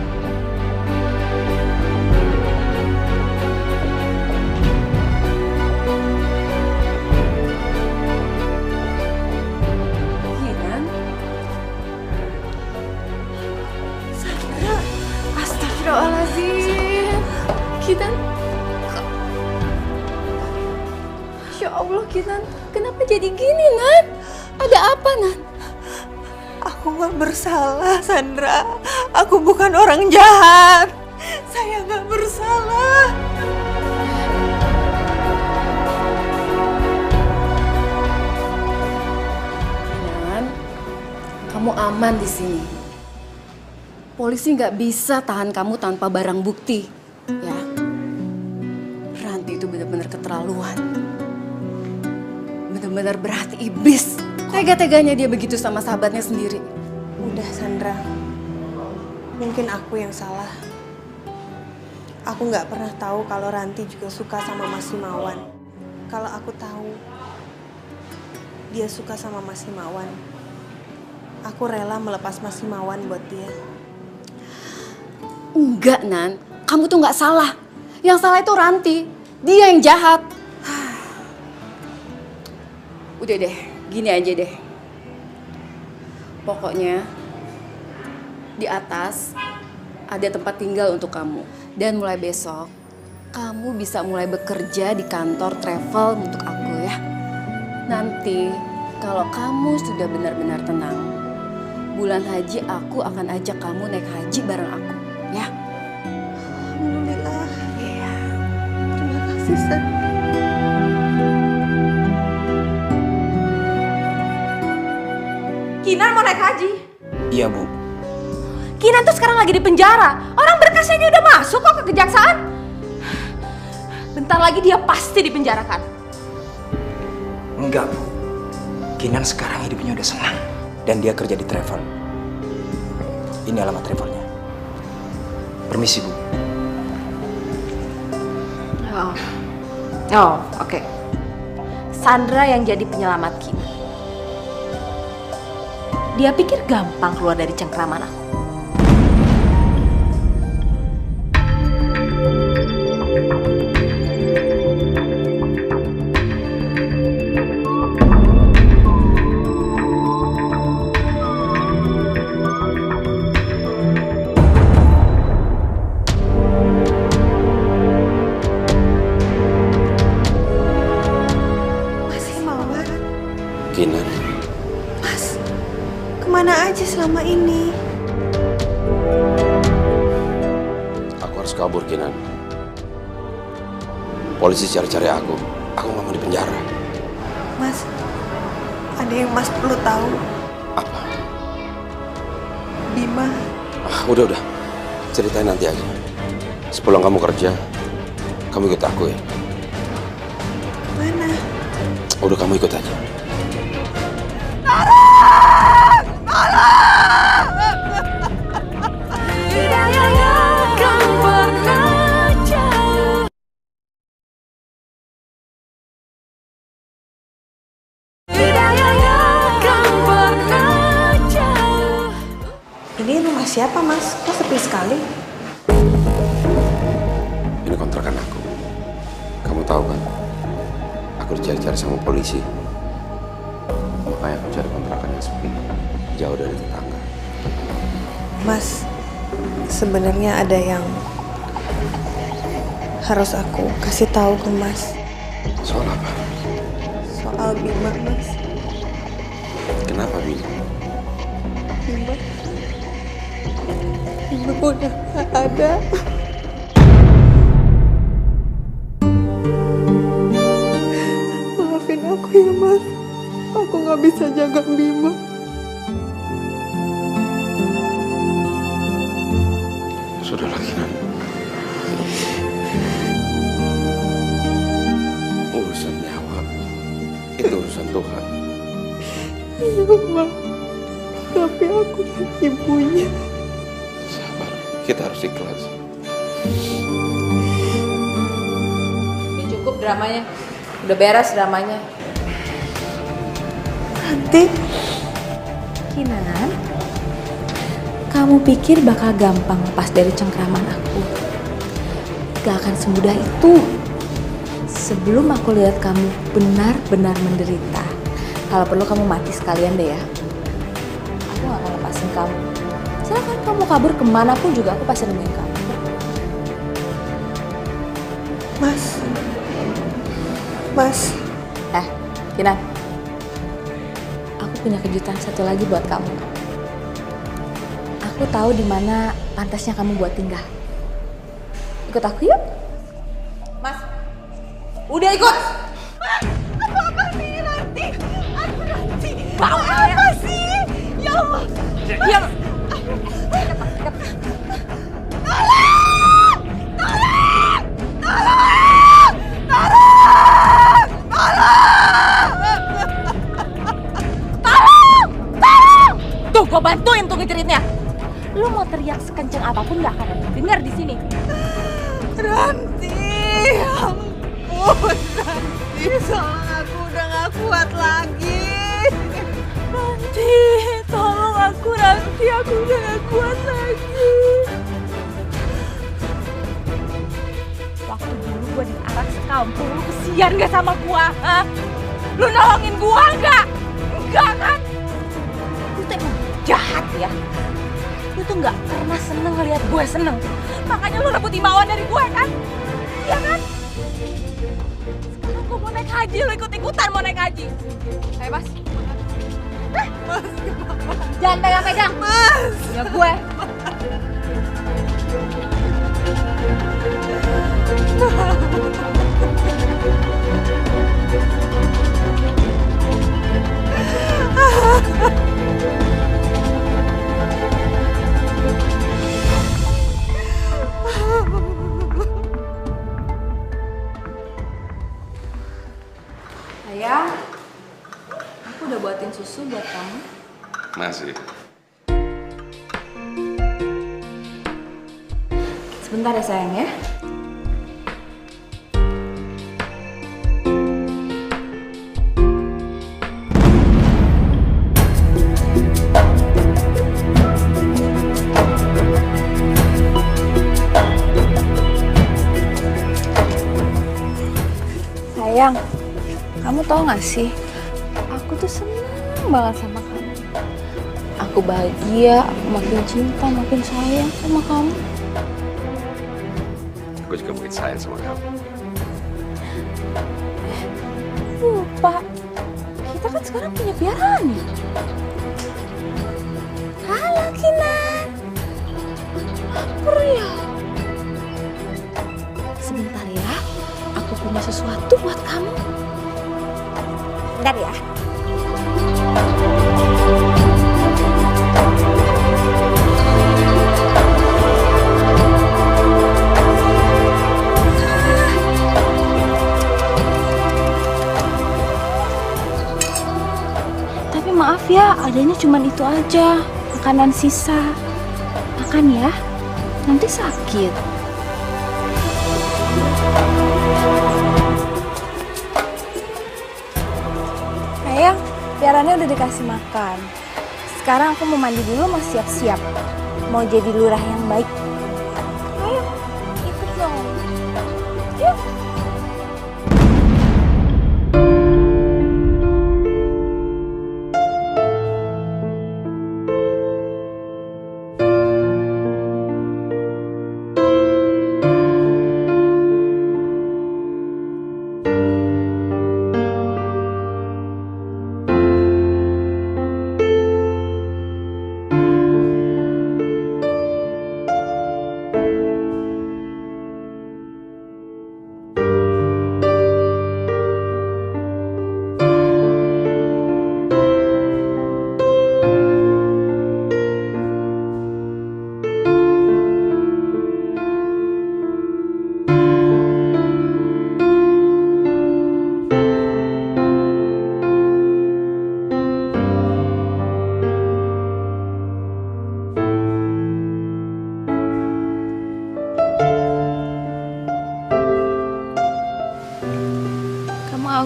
F: Kinan? Sandra, astagfirullahaladzim. Kinan, Masya Allah, Kinan, kenapa jadi gini, Nan? Ada apa, Nan?
D: Aku nggak bersalah, Sandra. Aku bukan orang jahat. Saya nggak bersalah.
F: Nan, kamu aman di sini. Polisi nggak bisa tahan kamu tanpa barang bukti, ya. Ranti itu benar-benar keterlaluan. Benar-benar berhati iblis. Tega-teganya dia begitu sama sahabatnya sendiri.
D: Udah, Sandra. Mungkin aku yang salah. Aku nggak pernah tahu kalau Ranti juga suka sama Mas Himawan. Kalau aku tahu dia suka sama Mas Himawan, aku rela melepas Mas Himawan buat dia.
F: Enggak, Nan. Kamu tuh nggak salah. Yang salah itu Ranti. Dia yang jahat. Udah deh, gini aja deh. Pokoknya di atas ada tempat tinggal untuk kamu. Dan mulai besok, kamu bisa mulai bekerja di kantor travel untuk aku ya. Nanti kalau kamu sudah benar-benar tenang, bulan haji aku akan ajak kamu naik haji bareng aku ya.
D: Alhamdulillah. Iya. Terima kasih, Sandra.
F: Kinan mau naik haji.
M: Iya, Bu.
F: Kinan tuh sekarang lagi di penjara. Orang berkasnya aja udah masuk kok ke kejaksaan. Bentar lagi dia pasti dipenjarakan.
C: Enggak, Bu. Kinan sekarang hidupnya udah senang. Dan dia kerja di travel. Ini alamat travelnya. Permisi, Bu.
F: Oh, oke. Sandra yang jadi penyelamat Kinan. Dia pikir gampang keluar dari cengkraman aku.
D: Mas Himawan,
E: Kinan,
D: Mas, kemana aja selama ini?
E: aku harus kabur, Kinan. Polisi cari-cari aku. Aku nggak mau di penjara.
D: Mas, ada yang Mas perlu tahu.
E: Apa?
D: Bima,
E: Udah. Ceritain nanti aja. Sepulang kamu kerja, kamu ikut aku ya.
D: mana?
E: Udah, kamu ikut aja.
D: Ini rumah siapa, Mas? Kok sepi sekali?
E: Ini kontrakan aku. Kamu tahu kan, aku dicari-cari sama polisi. Makanya aku cari kontrakan yang sepi, jauh dari tetangga.
D: Mas, sebenarnya ada yang harus aku kasih tahu ke Mas.
E: Soal apa?
D: Soal Bima, Mas.
E: Kenapa, Bima?
D: Bima udah gak ada. Maafin aku ya, Mas. Aku gak bisa jaga Bima.
E: Sudahlah, Kinan. Urusan nyawa itu urusan Tuhan.
D: Iya, Mas. Tapi aku ibunya.
E: Sabar, kita harus ikhlas.
F: Udah cukup dramanya. Udah beres dramanya.
D: Nanti
F: Kinan, kamu pikir bakal gampang lepas dari cengkraman aku? Gak akan semudah itu. Sebelum aku lihat kamu benar-benar menderita, kalau perlu kamu mati sekalian deh ya. Aku gak akan lepasin kamu. Silahkan kamu kabur kemanapun juga aku pasti nemuin kamu.
D: Mas.
F: Kinan, aku punya kejutan satu lagi buat kamu. Aku tahu di mana pantasnya kamu buat tinggal. Ikut aku yuk. Mas, udah ikut.
B: Apa sih Ranti? Aduh Ranti,
F: Bau
B: apa sih? Ya Allah.
F: Diam. Tuh, gue bantuin tuh ngejeritnya. Lu mau teriak sekenceng apapun gak akan ada yang dengar di sini.
B: Ranti, ya ampun Ranti, soalnya aku udah gak kuat lagi.
F: Ranti, tolong aku Ranti, aku udah gak kuat lagi. Waktu dulu gue diarak sekampung, lu kesian gak sama gue? Hah? Lu nolongin gue gak? Enggak kan? Lu tuh emang jahat ya. Lu tuh gak pernah seneng ngeliat gue seneng. Makanya lu rebut imbauan dari gue kan? Iya kan? Sekarang gue mau naik haji, lu ikut-ikutan mau naik haji. Ayo Mas.
B: Mas,
F: jangan pegang-pegang.
B: Mas.
F: Ya gue. Sayang, aku udah buatin susu buat kamu.
E: Masih.
F: Sebentar ya sayang ya. Sayang, kamu tau gak sih, aku tuh seneng banget sama kamu. Aku bahagia, aku makin cinta, makin sayang sama kamu.
E: Aku juga makin sayang sama kamu.
F: Lupa, kita kan sekarang punya piaraan nih. Halo Kinan. Pria. Sebentar ya, aku punya sesuatu buat kamu. Bentar ya. Tapi maaf ya, adanya cuma itu aja. Makanan sisa. Makan ya, nanti sakit. Sayang, piarannya udah dikasih makan. Sekarang aku mau mandi dulu, mau siap-siap. Mau jadi lurah yang baik. Ayo, ikut dong. Yuk.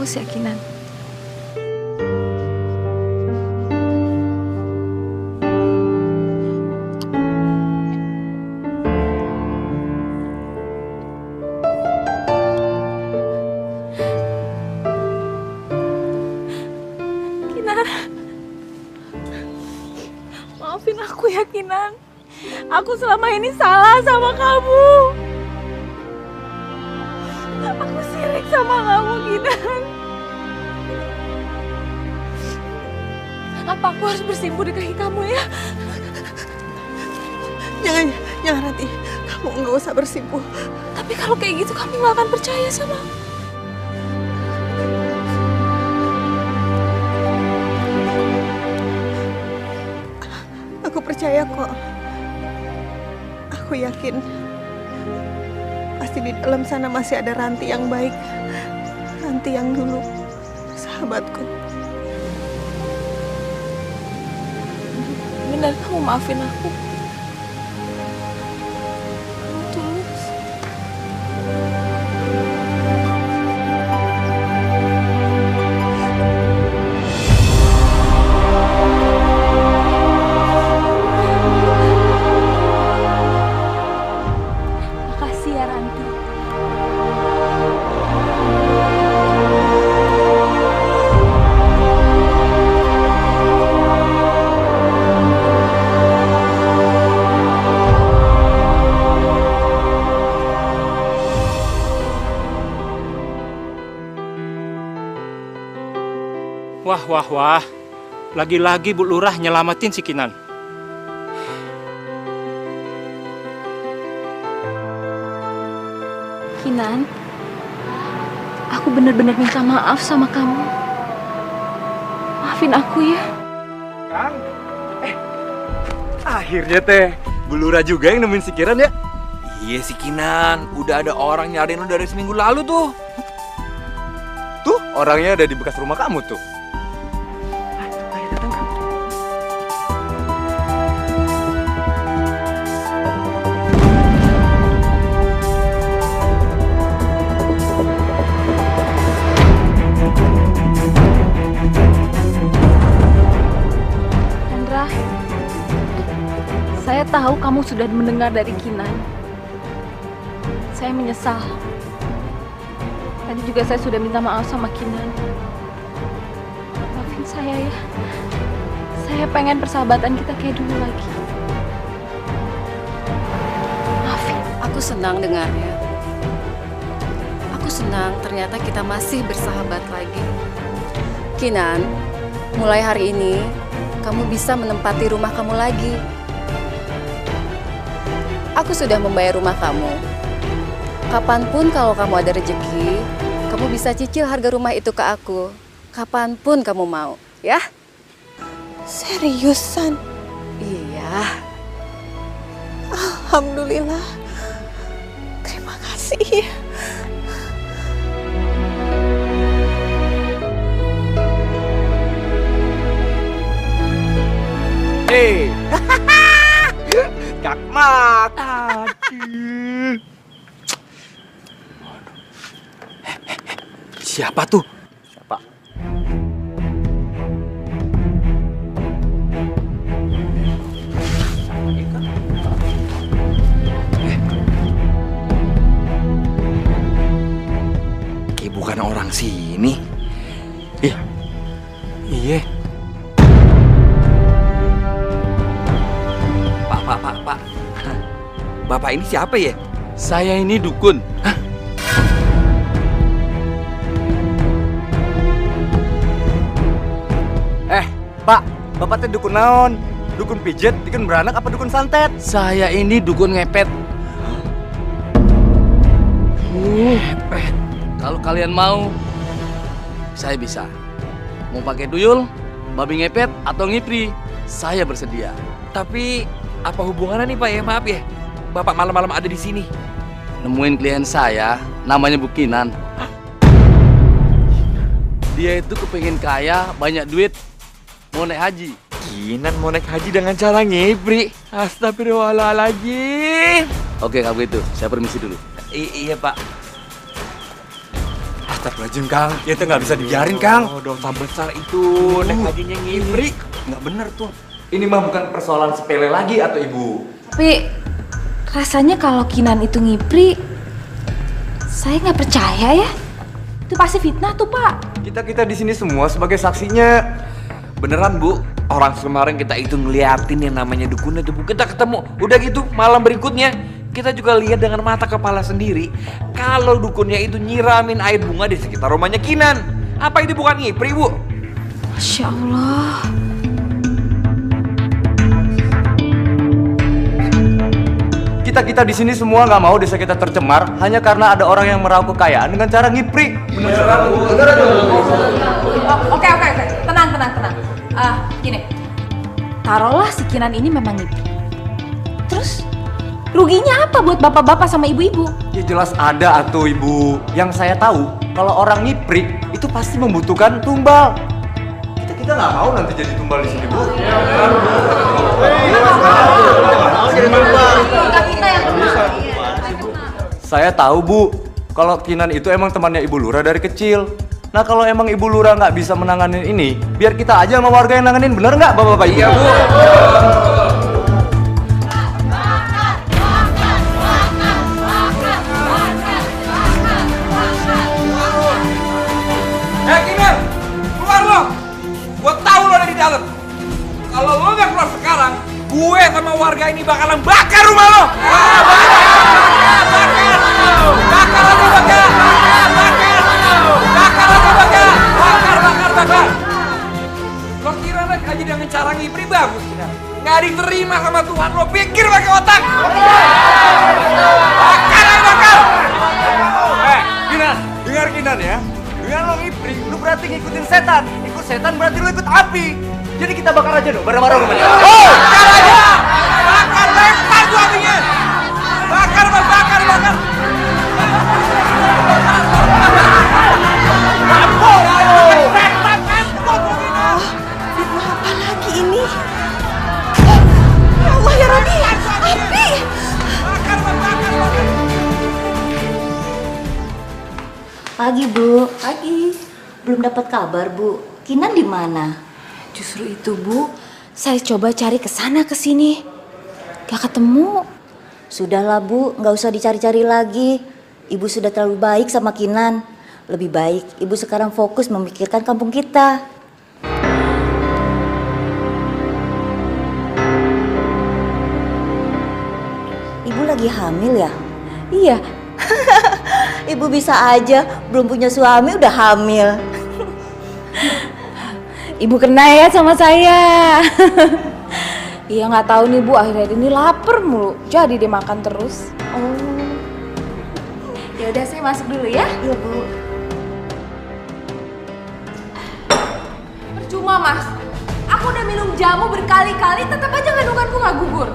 F: terus ya, Kinan. Maafin aku ya, Kinan. Aku selama ini salah sama kamu. Aku sirik sama kamu, Kinan. Apa aku harus bersimpuh di kaki kamu ya?
D: Jangan Ranti. Kamu nggak usah bersimpuh.
F: Tapi kalau kayak gitu kamu nggak akan percaya sama aku.
D: Aku percaya kok. Aku yakin pasti di dalam sana masih ada Ranti yang baik. Ranti yang dulu sahabatku.
F: Benar, kamu maafin aku. Kamu tulus. Makasih ya, Ranti.
S: Wah. Lagi-lagi Bu Lurah nyelamatin si Kinan.
F: Kinan, aku benar-benar minta maaf sama kamu. Maafin aku ya.
G: Kang, akhirnya teh Bu Lurah juga yang nemuin si Kiran ya?
H: Iya si Kinan, udah ada orang nyariin lu dari seminggu lalu tuh.
G: Tuh, orangnya ada di bekas rumah kamu tuh.
F: Chandra, saya tahu kamu sudah mendengar dari Kinan. Saya menyesal. Tadi juga saya sudah minta maaf sama Kinan. Maafin saya ya. Saya pengen persahabatan kita kayak dulu lagi. Maafin.
T: Aku senang dengarnya. Aku senang ternyata kita masih bersahabat lagi. Kinan, mulai hari ini kamu bisa menempati rumah kamu lagi. Aku sudah membayar rumah kamu. Kapanpun kalau kamu ada rezeki, kamu bisa cicil harga rumah itu ke aku. Kapanpun kamu mau, ya?
D: Seriusan?
T: Iya.
D: Alhamdulillah. Terima kasih.
G: Hei, kakmak. Aduh. Siapa tuh? Siapa?
H: Kayak bukan orang sini. Iya. Pak. Bapak ini siapa ya?
S: Saya ini dukun.
G: Pak, bapak teh dukun naon? Dukun pijet, dukun beranak, apa dukun santet?
S: Saya ini dukun ngepet. Ngepet. Kalau kalian mau, saya bisa. Mau pakai tuyul, babi ngepet, atau ngipri, saya bersedia.
H: Tapi apa hubungannya nih Pak ya? Maaf ya, Bapak malam-malam ada di sini.
S: Nemuin klien saya, namanya Bu Kinan. Dia itu kepengen kaya, banyak duit, mau naik haji.
H: Kinan mau naik haji dengan cara ngibri. Astagfirullahaladzim.
S: Oke, kalau gitu, saya permisi dulu.
H: Iya Pak.
G: Astagfirullahaladzim, Kang. Itu nggak bisa dibiarin, Kang.
H: Oh, dosa besar itu. Nek hajinya ngibrik.
G: Nggak bener tuh. Ini mah bukan persoalan sepele lagi atau Ibu.
F: Tapi rasanya kalau Kinan itu ngipri, saya nggak percaya ya. Itu pasti fitnah tuh, Pak.
G: Kita di sini semua sebagai saksinya.
H: Beneran, Bu. Orang kemarin kita itu ngeliatin yang namanya dukun itu, Bu. Kita ketemu. Udah gitu, malam berikutnya kita juga lihat dengan mata kepala sendiri kalau dukunnya itu nyiramin air bunga di sekitar rumahnya Kinan. Apa itu bukan ngipri, Bu?
F: Masya Allah.
G: Kita di sini semua nggak mau desa kita tercemar hanya karena ada orang yang meraup kekayaan dengan cara ngipri.
F: Oke. Tenang. Gini. Taruhlah si Kinan ini memang ngipri. Terus ruginya apa buat bapak-bapak sama ibu-ibu?
G: Ya jelas ada atuh Ibu. Yang saya tahu kalau orang ngipri itu pasti membutuhkan tumbal. Kita nggak mau nanti jadi tumbal di sini, Bu. Saya tahu, Bu, kalau Kinan itu emang temannya Ibu Lura dari kecil. Nah, kalau emang Ibu Lura nggak bisa menanganin ini, biar kita aja sama warga yang nanganin, bener nggak, Bapak-Bapak? Iya, Bu.
H: Kinan, keluar lo. Gue tahu lo ada di dalam. Kalau lo nggak keluar sekarang, gue sama warga ini bakalan bakar rumah lo. Bakar. Lo kira nek aja dengan cara ngipri bagus, Kinan? Nggak diterima sama Tuhan, lo pikir pakai otak. Bakar.
G: Kinan, dengar Kinan ya. Dengan lo ngipri, lu berarti ngikutin setan. Ikut setan berarti lu ikut api. Jadi kita bakar aja dong, bareng-bareng rumahnya.
H: Oh, bakar aja. Bakar, lempar gua apinya. Bakar.
D: Fitnah apa lagi ini? Ya Allah ya Rabbi, api!
K: Pagi, Bu. Pagi. Belum dapat kabar, Bu. Kinan di mana?
F: Justru itu, Bu. Saya coba cari ke sana ke sini. Gak ketemu.
K: Sudahlah, Bu, nggak usah dicari-cari lagi. Ibu sudah terlalu baik sama Kinan. Lebih baik Ibu sekarang fokus memikirkan kampung kita. Ibu lagi hamil ya?
F: Iya.
K: Ibu bisa aja belum punya suami udah hamil.
F: Ibu kena ya sama saya. Iya nggak tahu nih Bu, akhir-akhir ini lapar mulu. Jadi dia makan terus.
K: Oh.
F: Ya udah saya masuk dulu ya.
K: Iya, Bu.
F: Percuma, Mas. Aku udah minum jamu berkali-kali, tetap aja kandunganku nggak gugur.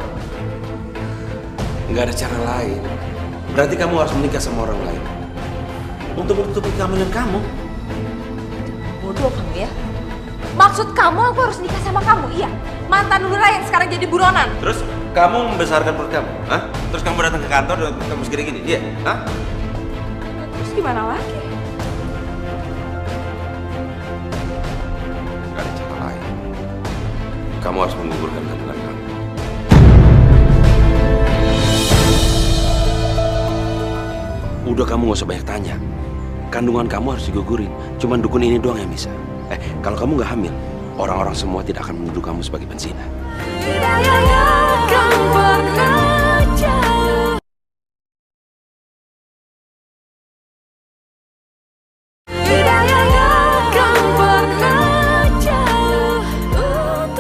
R: Nggak ada cara lain. Berarti kamu harus menikah sama orang lain untuk menutupi kehamilan kamu.
F: Bodoh kamu ya. Maksud kamu aku harus nikah sama kamu, iya? Mantan lurah yang sekarang jadi buronan.
R: Terus kamu membesarkan perut kamu, hah? Terus kamu datang ke kantor dan kamu segini gini, iya? Hah?
F: Terus gimana lagi?
R: Nggak ada cara lain. Kamu harus menggugurkan kandungan kamu. Udah, kamu gak usah banyak tanya. Kandungan kamu harus digugurin. Cuman dukun ini doang yang bisa. Kalau kamu nggak hamil, orang-orang semua tidak akan menuduh kamu sebagai penzina.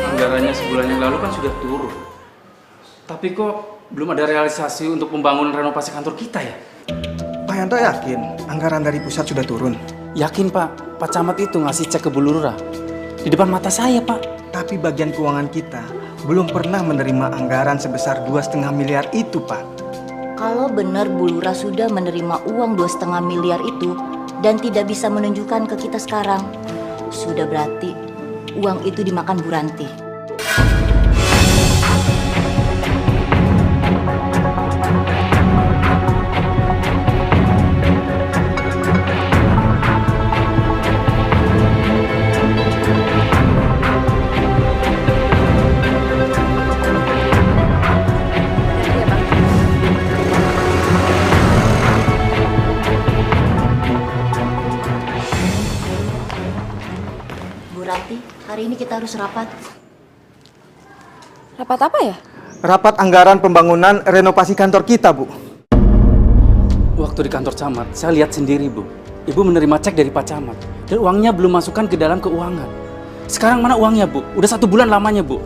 L: Anggarannya sebulan yang lalu kan sudah turun. Tapi kok belum ada realisasi untuk pembangunan renovasi kantor kita ya?
I: Pak Yanto yakin anggaran dari pusat sudah turun?
L: Yakin, Pak. Pak Camat itu ngasih cek ke Bu Lurah. Di depan mata saya, Pak.
I: Tapi bagian keuangan kita belum pernah menerima anggaran sebesar 2,5 miliar itu, Pak.
K: Kalau benar Bu Lurah sudah menerima uang 2,5 miliar itu dan tidak bisa menunjukkan ke kita sekarang, sudah berarti uang itu dimakan Bu Ranti. Hari ini kita harus rapat.
T: Rapat apa ya?
I: Rapat anggaran pembangunan renovasi kantor kita, Bu.
L: Waktu di kantor camat, saya lihat sendiri, Bu. Ibu menerima cek dari Pak Camat. Dan uangnya belum masukkan ke dalam keuangan. Sekarang mana uangnya, Bu? Udah 1 bulan lamanya, Bu.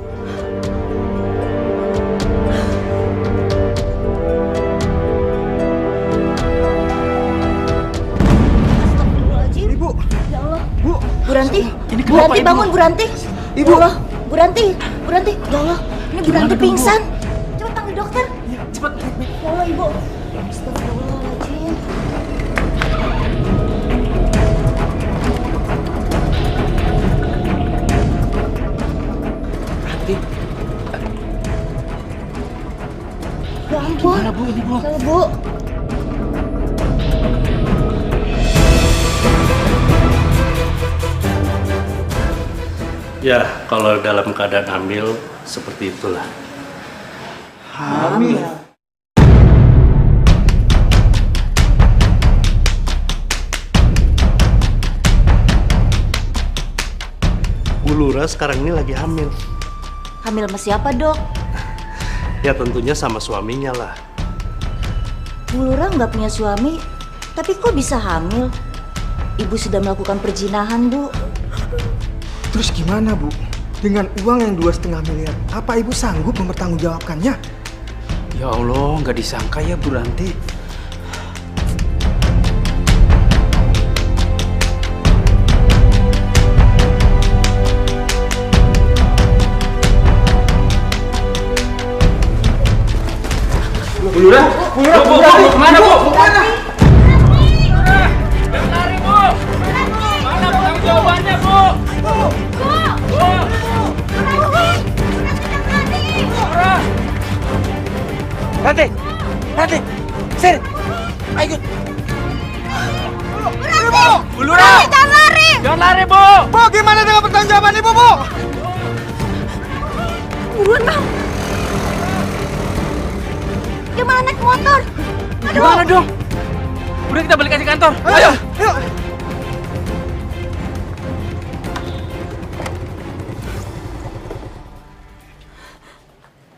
I: Ibu.
K: Ya Allah.
I: Bu.
K: Bu Ranti.
I: Ini
K: Bu Ranti bangun, Bu Ranti.
I: Ibu.
K: Ya Allah. Bu Ranti. Bu Ranti. Ya Allah. Ini Bu Ranti pingsan. Cepat panggil dokter.
L: Cepat.
K: Ya Allah, Ibu. Astagfirullahaladzim. Ya ampun.
L: Gimana, Bu? Ini, Bu.
K: Ya, Bu.
M: Ya, kalau dalam keadaan hamil seperti itulah.
I: Hamil.
M: Bu Lura sekarang ini lagi hamil.
K: Hamil sama siapa, Dok?
M: Ya tentunya sama suaminya lah.
K: Bu Lura nggak punya suami, tapi kok bisa hamil? Ibu sudah melakukan perzinahan, Bu.
I: Terus gimana, Bu? Dengan uang yang 2,5 miliar, apa Ibu sanggup mempertanggungjawabkannya?
L: Ya Allah, nggak disangka ya, Bu Ranti.
C: Bu Lura, Bu kemana, Bu?
L: Jangan lari, Bu. Mana tanggung jawabannya, Bu?
C: Ranti, sini, ayo. Bu Lura,
B: jangan lari!
L: Jangan lari, Bu.
I: Bu, gimana dengan pertanggungjawaban Ibu, Bu?
A: Buruan, Bang. Gimana naik motor? Aduh.
L: Gimana dong? Udah kita balik aja kantor. Ayo.
I: Yuk.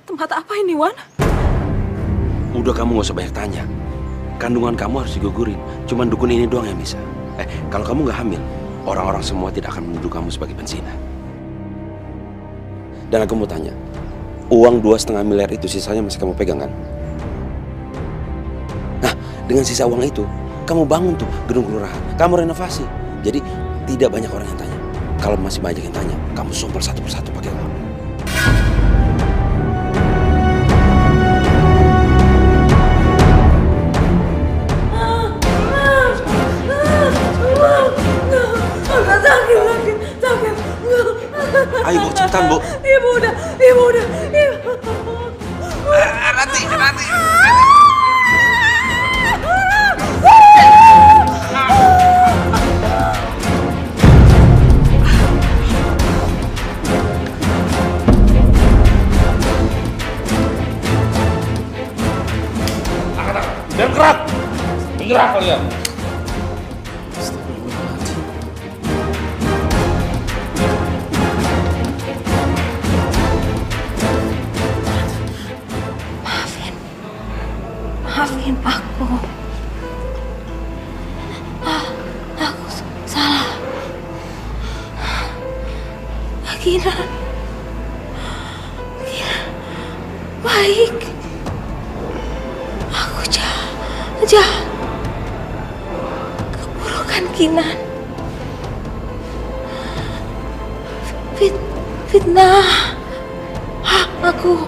T: Tempat apa ini, Wan?
R: Udah kamu gak usah banyak tanya. Kandungan kamu harus digugurin. Cuman dukun ini doang yang bisa. Kalau kamu gak hamil, orang-orang semua tidak akan menuduh kamu sebagai penzina. Dan aku mau tanya, uang 2,5 miliar itu sisanya masih kamu pegang kan? Nah, dengan sisa uang itu, kamu bangun tuh gedung kelurahan. Kamu renovasi. Jadi tidak banyak orang yang tanya. Kalau masih banyak yang tanya, kamu sumpel satu persatu pakai uang. Ayo Bu, cepetan Bu.
B: Ibu udah.
C: Ranti.
H: Jangan gerak! Gerak kalian!
A: Maafin aku. Aku salah. Gina baik. Aku jahat. Keburukan Kinan. Fitnah aku.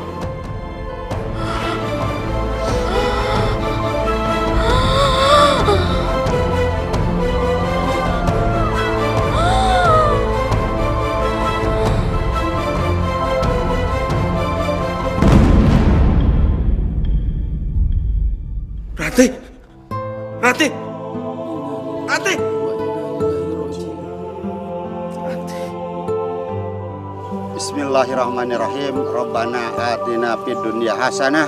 R: Ranti!
U: Bismillahirrahmanirrahim. Rabbana atina fid dunya hasanah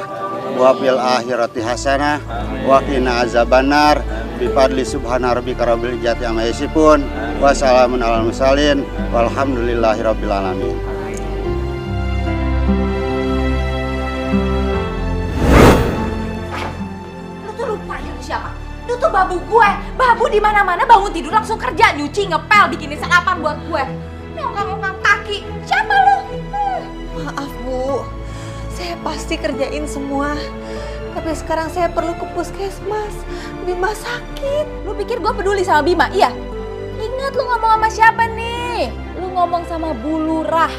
U: wa fil akhirati hasanah wa qina azabannar. Bi fadli subhana rabbika rabbil izzati amma yasifun Wassalamun alal mursalin walhamdulillahirabbil alamin.
F: Lu tuh lupa ya siapa? Lu tuh babu gue. Babu di mana-mana bangun tidur langsung kerja, nyuci, ngepel, bikinin sarapan buat gue. Ngongkang-ngongkang kaki. Siapa lu?
D: Maaf Bu, saya pasti kerjain semua. Tapi sekarang saya perlu ke puskesmas. Bima sakit.
F: Lu pikir gue peduli sama Bima? Iya. Ingat lu ngomong sama siapa nih? Lu ngomong sama Bu Lurah.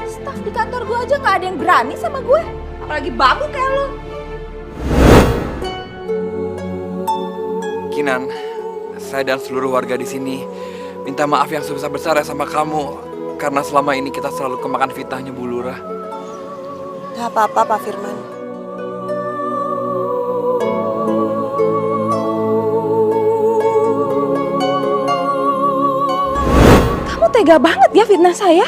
F: Staf di kantor gue aja nggak ada yang berani sama gue. Apalagi babu kayak lu.
H: Kinan, saya dan seluruh warga di sini minta maaf yang sebesar-besarnya sama kamu karena selama ini kita selalu kemakan fitnahnya Bu Lurah.
D: Gak apa-apa Pak Firman.
F: Kamu tega banget ya fitnah saya.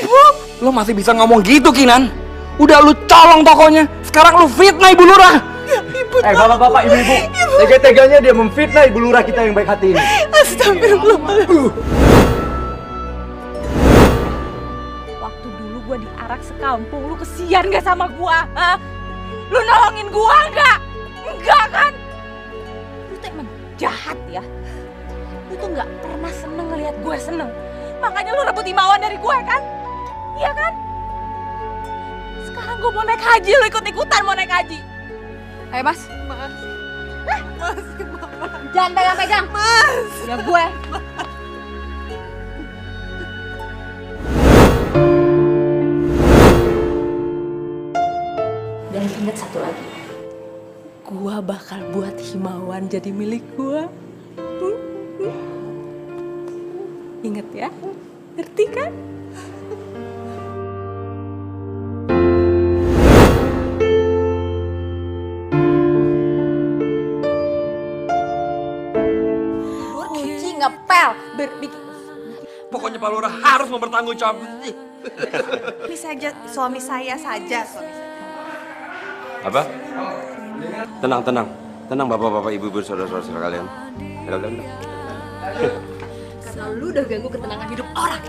H: Ibu, lo masih bisa ngomong gitu Kinan? Udah lu colong tokonya, sekarang lu fitnah Ibu Lurah.
I: Bapak-bapak, ibu-ibu, tega-teganya dia memfitnah Ibu Lurah kita yang baik hati ini.
F: Astagfirullahaladzim. Waktu dulu gue diarak sekampung, lu kesian gak sama gue? Hah? Lu nolongin gue gak? Enggak kan? Lu tuh emang jahat ya. Lu tuh gak pernah seneng ngeliat gue seneng. Makanya lu rebut imawan dari gue kan? Iya kan? Sekarang gue mau naik haji, lu ikut-ikutan mau naik haji. Ayo Mas.
D: Mas.
F: Jangan pegang-pegang.
D: Mas.
F: Ya gue.
K: Dan ingat satu lagi.
F: Gua bakal buat Himawan jadi milik gua. Ingat ya. Ngerti kan? Ngepel, berbikin.
H: Pokoknya Pak Lurah harus bertanggung jawab.
D: Please saja, suami saya saja.
R: Apa? Tenang, tenang bapak-bapak, ibu-ibu, saudara-saudara kalian. Udah.
F: Karena lu udah ganggu ketenangan hidup orang.